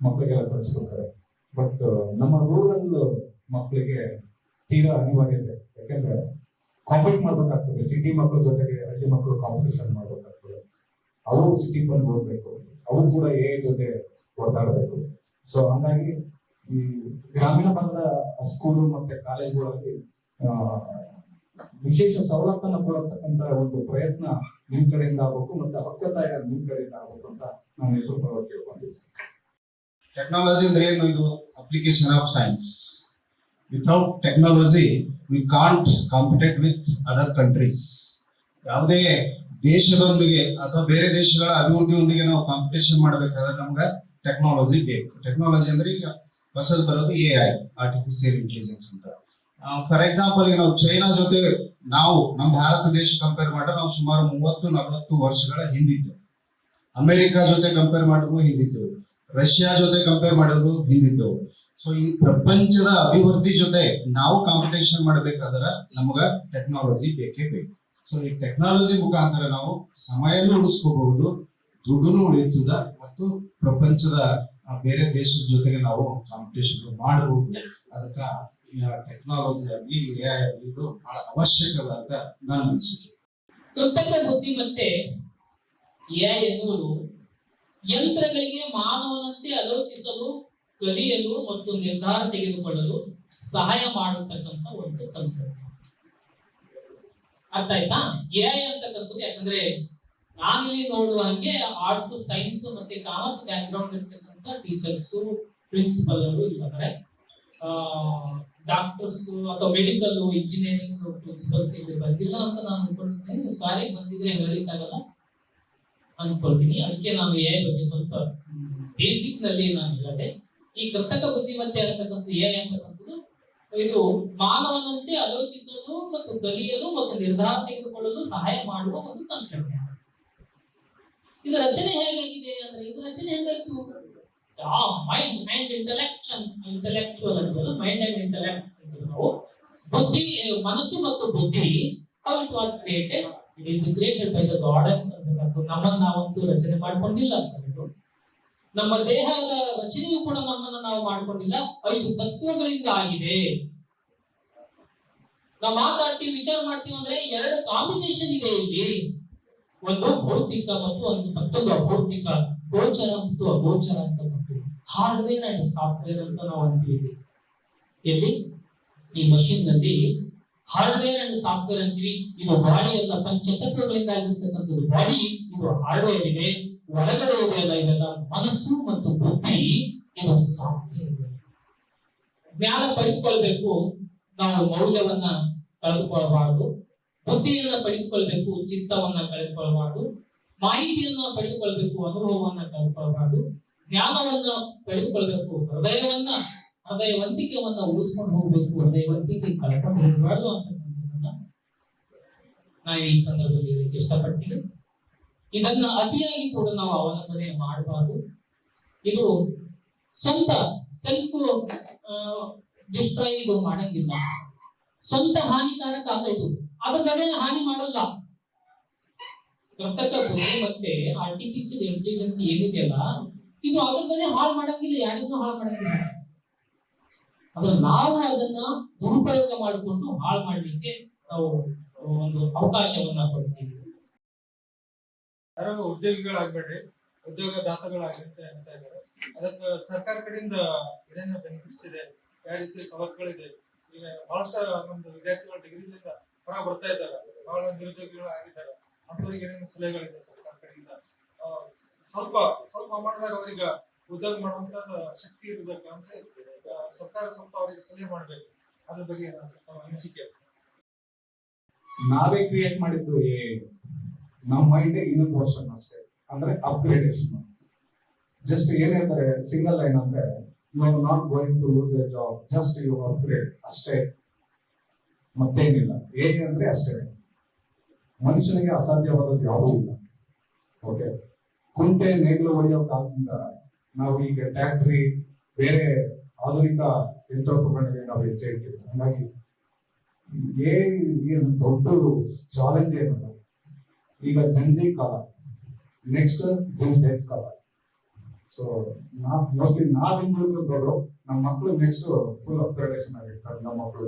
ಮಕ್ಕಳಿಗೆಲ್ಲ ಕಲಿಸ್ಕೊಡ್ತಾರೆ. ಬಟ್ ನಮ್ಮ ರೂರಲ್ ಮಕ್ಕಳಿಗೆ ತೀರಾ ಅನಿವಾರ್ಯತೆ. ಯಾಕಂದ್ರೆ ಕಾಂಪೀಟ್ ಮಾಡ್ಬೇಕಾಗ್ತದೆ, ಸಿಟಿ ಮಕ್ಕಳ ಜೊತೆಗೆ ಹಳ್ಳಿ ಮಕ್ಕಳು ಕಾಂಪಿಟೇಷನ್ ಮಾಡ್ಬೇಕಾಗ್ತದೆ. ಅವರು ಸಿಟಿ ಬಂದು ಹೋಗ್ಬೇಕು, ಅವರು ಕೂಡ ಜೊತೆ ಓಡಾಡಬೇಕು. ಸೊ ಹಂಗಾಗಿ ಈ ಗ್ರಾಮೀಣ ಭಾಗದ ಸ್ಕೂಲು ಮತ್ತೆ ಕಾಲೇಜುಗಳಲ್ಲಿ ವಿಶೇಷ ಸವಲತ್ತನ್ನು ಕೊಡತಕ್ಕಂತ ಒಂದು ಪ್ರಯತ್ನ ನಿಮ್ ಕಡೆಯಿಂದ ಆಗ್ಬೇಕು, ಮತ್ತೆ ಹಕ್ಕೊತ್ತಾಯ ನಿಮ್ ಕಡೆಯಿಂದ ಆಗ್ಬೇಕು ಅಂತ ನಾನು ಎಲ್ಲರೂ ಪರವಾಗಿ ಕೇಳ್ಕೊಂಡಿದ್ದೀನಿ. ಟೆಕ್ನಾಲಜಿ ಅಂದ್ರೆ ಏನು? ಇದು application of science. Without technology we can't compete with other countries. ಯಾವುದೇ ದೇಶದೊಂದಿಗೆ ಅಥವಾ ಬೇರೆ ದೇಶಗಳ ಅಭಿವೃದ್ಧಿಯೊಂದಿಗೆ ನಾವು ಕಾಂಪಿಟೇಷನ್ ಮಾಡಬೇಕಾದ್ರೆ ನಮ್ಗೆ ಟೆಕ್ನಾಲಜಿ ಬೇಕು. ಟೆಕ್ನಾಲಜಿ ಅಂದ್ರೆ ಈಗ ಹೊಸದು ಬರೋದು AI, ಆರ್ಟಿಫಿಷಿಯಲ್ ಇಂಟೆಲಿಜೆನ್ಸ್ ಅಂತ. ಫಾರ್ ಎಕ್ಸಾಂಪಲ್ ಈಗ ನಾವು ಚೈನಾ ಜೊತೆ ನಮ್ಮ ಭಾರತ ದೇಶ ಕಂಪೇರ್ ಮಾಡಿದ್ರೆ ನಾವು ಸುಮಾರು 30-40 ವರ್ಷಗಳ ಹಿಂದಿದ್ದು. ಅಮೆರಿಕ ಜೊತೆ ಕಂಪೇರ್ ಮಾಡಿದ್ರು ಹಿಂದಿದ್ದೆವು, ರಷ್ಯಾ ಜೊತೆ ಕಂಪೇರ್ ಮಾಡಿದ್ರು ಹಿಂದಿದ್ದೆವು. ಸೊ ಈ ಪ್ರಪಂಚದ ಅಭಿವೃದ್ಧಿ ಜೊತೆ ನಾವು ಕಾಂಪಿಟೇಷನ್ ಮಾಡಬೇಕಾದ್ರೆ ನಮಗ ಟೆಕ್ನಾಲಜಿ ಬೇಕೇ ಬೇಕು. ಸೊ ಈ ಟೆಕ್ನಾಲಜಿ ಮುಖಾಂತರ ನಾವು ಸಮಯನೂ ಉಳಿಸ್ಕೋಬಹುದು, ದುಡ್ಡುನು ಉಳಿಯುತ್ತದೆ ಮತ್ತು ಪ್ರಪಂಚದ ಬೇರೆ ದೇಶದ ಜೊತೆಗೆ ನಾವು ಕಾಂಪಿಟೇಷನ್ ಮಾಡಬಹುದು. ಅದಕ್ಕೆ ಟೆಕ್ನಾಲಜಿ ಆಗಲಿ AI ಆಗಲಿ ಇದು ಬಹಳ ಅವಶ್ಯಕದ ಅಂತ ನನ್ನ ಅನಿಸಿಕೆ. ಕೃತಕ ಬುದ್ಧಿಮತ್ತೆ AI ಎನ್ನುವುದು ಯಂತ್ರಗಳಿಗೆ ಮಾನವನಂತೆ ಆಲೋಚಿಸಲು, ಕಲಿಯಲು ಮತ್ತು ನಿರ್ಧಾರ ತೆಗೆದುಕೊಳ್ಳಲು ಸಹಾಯ ಮಾಡತಕ್ಕಂತ ಒಂದು ತಂತ್ರಜ್ಞಾನ. ಅರ್ಥ ಆಯ್ತಾ? AI ಅಂತಕ್ಕಂಥದ್ದು, ಯಾಕಂದ್ರೆ ನಾನಿಲ್ಲಿ ನೋಡುವ ಹಾಗೆ ಆರ್ಟ್ಸ್, ಸೈನ್ಸ್ ಮತ್ತೆ ಕಾಮರ್ಸ್ ಬ್ಯಾಕ್ ಗ್ರೌಂಡ್ ಇರ್ತಕ್ಕಂಥ ಟೀಚರ್ಸ್, ಪ್ರಿನ್ಸಿಪಲ್ ಇದ್ದಾರೆ, ಡಾಕ್ಟರ್ಸ್ ಅಥವಾ ಮೆಡಿಕಲ್, ಇಂಜಿನಿಯರಿಂಗ್ ಪ್ರಿನ್ಸಿಪಲ್ಸ್ ಇಲ್ಲಿ ಬಂದಿಲ್ಲ ಅಂತ ನಾನು ಅನ್ಕೊಂಡಿದ್ದೀನಿ. ಸಾರಿ, ಬಂದಿದ್ರೆ ಹೇಳಲಿಕ್ಕಾಗಲ್ಲ ಅನ್ಕೊಳ್ತೀನಿ. ಅದಕ್ಕೆ ನಾನು AI ಬಗ್ಗೆ ಸ್ವಲ್ಪ ಬೇಸಿಕ್ ನಲ್ಲಿ ನಾನು ಹೇಳಿದೆ. ಈ ಕೃತಕ ಬುದ್ಧಿಮತ್ತೆ ಅಂತಕ್ಕಂಥ AI ಅಂತಕ್ಕಂಥದ್ದು ಇದು ಮಾನವನಂತೆ ಆಲೋಚಿಸಲು ಮತ್ತು ಕಲಿಯಲು ಮತ್ತು ನಿರ್ಧಾರ ತೆಗೆದುಕೊಳ್ಳಲು ಸಹಾಯ ಮಾಡುವ ಒಂದು ತಂತ್ರಜ್ಞಾನ. ಇದು ರಚನೆ ಹೇಗಾಗಿದೆ ಅಂದ್ರೆ, ಇದು ರಚನೆ ಹೇಗಾಯ್ತು? ಮೈಂಡ್ ಅಂಡ್ ಇಂಟೆಲೆಕ್ಚುವಲ್ ಅಂತಲ್ಲ, ಮೈಂಡ್ ಅಂಡ್ ಇಂಟೆಲೆಕ್ಟ್ ನಾವು ಬುದ್ಧಿ, ಮನಸ್ಸು ಮತ್ತು ಬುದ್ಧಿ, how it was created, it is created by the God ಅಂತಕ್ಕಂಥದ್ದು. ನಮ್ಮನ್ನು ನಾವಂತೂ ರಚನೆ ಮಾಡ್ಕೊಂಡಿಲ್ಲ ಸರ್. ಇದು ನಮ್ಮ ದೇಹದ ರಚನೆಯು ಕೂಡ ನಮ್ಮನ್ನು ನಾವು ಮಾಡ್ಕೊಂಡಿಲ್ಲ, 5 ತತ್ವಗಳಿಂದ ಆಗಿದೆ. ನಾವು ಮಾತಾಡ್ತೀವಿ, ವಿಚಾರ ಮಾಡ್ತೀವಿ ಅಂದ್ರೆ 2 ಕಾಂಬಿನೇಷನ್ ಇದೆ ಇಲ್ಲಿ. ಒಂದು ಭೌತಿಕ ಮತ್ತು ಒಂದು ಮತ್ತೊಂದು ಅಭೌತಿಕ, ಗೋಚರ ಮತ್ತು ಅಗೋಚರ ಅಂತಕ್ಕಂಥದ್ದು. ಹಾರ್ಡ್ವೇರ್ ಅಂಡ್ ಸಾಫ್ಟ್ವೇರ್ ಅಂತ ನಾವು ಅಂತೀವಿ. ಎಲ್ಲಿ? ಈ ಮಷಿನ್ ನಲ್ಲಿ ಹಾರ್ಡ್ವೇರ್ ಅಂಡ್ ಸಾಫ್ಟ್ವೇರ್ ಅಂತೀವಿ. ಇದು ಬಾಡಿ ಎಲ್ಲ ಪಂಚತತ್ವಗಳಿಂದ ಆಗಿರ್ತಕ್ಕಂಥದ್ದು ಬಾಡಿ, ಇದು ಹಾರ್ಡ್ವೇರ್ ಇದೆ. ಒಳಗಡೆ ಇದೆಯಲ್ಲ, ಇದೆಲ್ಲ ಮನಸ್ಸು ಮತ್ತು ಬುದ್ಧಿ, ಇದು ಸಾಫ್ಟ್ವೇರ್ ಇದೆ. ಜ್ಞಾನ ಪಡೆದುಕೊಳ್ಬೇಕು, ನಾವು ಮೌಲ್ಯವನ್ನ ಕಳೆದುಕೊಳ್ಳಬಾರದು. ಬುದ್ಧಿಯನ್ನ ಪಡೆದುಕೊಳ್ಬೇಕು, ಚಿತ್ತವನ್ನ ಕಳೆದುಕೊಳ್ಳಬಾರದು. ಮಾಹಿತಿಯನ್ನ ಪಡೆದುಕೊಳ್ಬೇಕು, ಅನುಭವವನ್ನ ಕಳೆದುಕೊಳ್ಳಬಾರದು. ಜ್ಞಾನವನ್ನ ಪಡೆದುಕೊಳ್ಬೇಕು, ಹೃದಯವಂತಿಕೆಯನ್ನ ಉಳಿಸ್ಕೊಂಡು ಹೋಗ್ಬೇಕು, ಹೃದಯವಂತಿಕೆ ಕಳ್ಕೊಂಡು ಹೋಗಬಾರ್ದು ಅಂತಕ್ಕಂಥದ್ದನ್ನ ನಾನು ಈ ಸಂದರ್ಭದಲ್ಲಿ ಹೇಳಲಿಕ್ಕೆ ಇಷ್ಟಪಡ್ತೀನಿ. ಇದನ್ನ ಅತಿಯಾಗಿ ಕೂಡ ನಾವು ಅವಲಂಬನೆ ಮಾಡಬಾರ್ದು. ಇದು ಸ್ವಂತ ಸೆಲ್ಫ್ ಡಿಸ್ಟ್ರಾಯ್ ಇದು ಮಾಡಂಗಿಲ್ಲ, ಸ್ವಂತ ಹಾನಿಕಾರಕ ಅಲ್ಲ. ಇದು ಅದಕ್ಕೆ ಹಾನಿ ಮಾಡಲ್ಲ. ಕೃತಕ ಬುದ್ಧಿಮತ್ತೆ ಆರ್ಟಿಫಿಷಿಯಲ್ ಇಂಟೆಲಿಜೆನ್ಸ್ ಏನಿದೆಯಲ್ಲ, ಇದು ಅದಕ್ಕೆ ಹಾಳು ಮಾಡಂಗಿಲ್ಲ, ಯಾರಿಗೂ ಹಾಳು ಮಾಡಂಗಿಲ್ಲ. ಆದ್ರೆ ನಾವು ಅದನ್ನ ದುರುಪಯೋಗ ಮಾಡಿಕೊಂಡು ಹಾಳು ಮಾಡ್ಲಿಕ್ಕೆ ನಾವು ಒಂದು ಅವಕಾಶವನ್ನ ಕೊಡ್ತೀವಿ. ಯಾರೋ ಉದ್ಯೋಗಿಗಳಾಗ್ಬೇಡ್ರಿ, ಉದ್ಯೋಗದಾತಗಳಾಗ್ರಿ ಅಂತ ಹೇಳ್ತಾ ಇದ್ದಾರೆ. ಅದಕ್ಕೆ ಸರ್ಕಾರ ಕಡೆಯಿಂದ ಏನೇನು ಬೆನಿಫಿಟ್ಸ್ ಇದೆ, ಯಾವ ರೀತಿ ಸವಲತ್ತುಗಳಿದೆ? ಈಗ ಬಹಳಷ್ಟು ನಮ್ದು ವಿದ್ಯಾರ್ಥಿಗಳು ಡಿಗ್ರಿಲಿಂದ ಹೊರ ಬರ್ತಾ ಇದ್ದಾರೆ, ಬಹಳ ನಿರುದ್ಯೋಗಿಗಳು ಆಗಿದ್ದಾರೆ. ಅಂತವರಿಗೆ ಏನೇನು ಸಲಹೆಗಳಿದೆ ಸರ್ಕಾರ ಕಡೆಯಿಂದ? ಸ್ವಲ್ಪ ಅಮೌಂಟ್ದಾಗ ಅವ್ರಿಗೆ ಉದ್ಯೋಗ ಮಾಡುವಂತ ಶಕ್ತಿ ಇರಬೇಕು ಅಂತ ಸರ್ಕಾರ ಸ್ವಲ್ಪ ಅವರಿಗೆ ಸಲಹೆ ಮಾಡ್ಬೇಕು. ಅದ್ರ ಬಗ್ಗೆ ಅನಿಸಿಕೆ? ನಾವೇ ಕ್ರಿಯೇಟ್ ಮಾಡಿದ್ದು ನಮ್ಮ ಮೈಂಡ್ ಇನ್ನೊಂದು ವರ್ಷನ್ ಅಷ್ಟೇ, ಅಂದ್ರೆ ಅಪ್ಗ್ರೇಡೇಷನ್. ಜಸ್ಟ್ ಏನ್ ಹೇಳ್ತಾರೆ ಸಿಂಗಲ್ ಲೈನ್ ಅಂದ್ರೆ, you are not going to lose a job, just you upgrade ಅಷ್ಟೇ, ಮತ್ತೇನಿಲ್ಲ. ಅಂದ್ರೆ ಅಷ್ಟೇ. ಮನುಷ್ಯನಿಗೆ ಅಸಾಧ್ಯವಾದದ್ದು ಯಾವುದೂ ಇಲ್ಲ. ಓಕೆ, ಕುಂಟೆ ನೇಗಿಲು ಹೊಡೆಯೋ ಕಾಲದಿಂದ ನಾವು ಈಗ ಟ್ಯಾಕ್ಟ್ರಿ, ಬೇರೆ ಆಧುನಿಕ ಯಂತ್ರೋಪಕರಣಗಳಿಗೆ ನಾವು ಹೆಜ್ಜೆ ಇಟ್ಟಿದ್ದೀವಿ. ಹಾಗಾಗಿ ಏನು ದೊಡ್ಡ ಚಾಲೆಂಜ್ ಏನಲ್ಲ. ಈಗ ಜೆನ್ಜಿ ಕಾಲ, ನೆಕ್ಸ್ಟ್ ಜೆನ್ಜೆಡ್ ಕಾಲ. ಸೊ ಮೋಸ್ಟ್ಲಿ ನಾವ್ ಹಿಂದುಳಿದ್ರು ದೊಡ್ಡ, ನಮ್ಮ ಮಕ್ಕಳು ನೆಕ್ಸ್ಟ್ ಫುಲ್ ಅಪ್ಗ್ರೇಡೇಷನ್ ಆಗಿರ್ತಾರೆ. ನಮ್ಮ ಮಕ್ಕಳು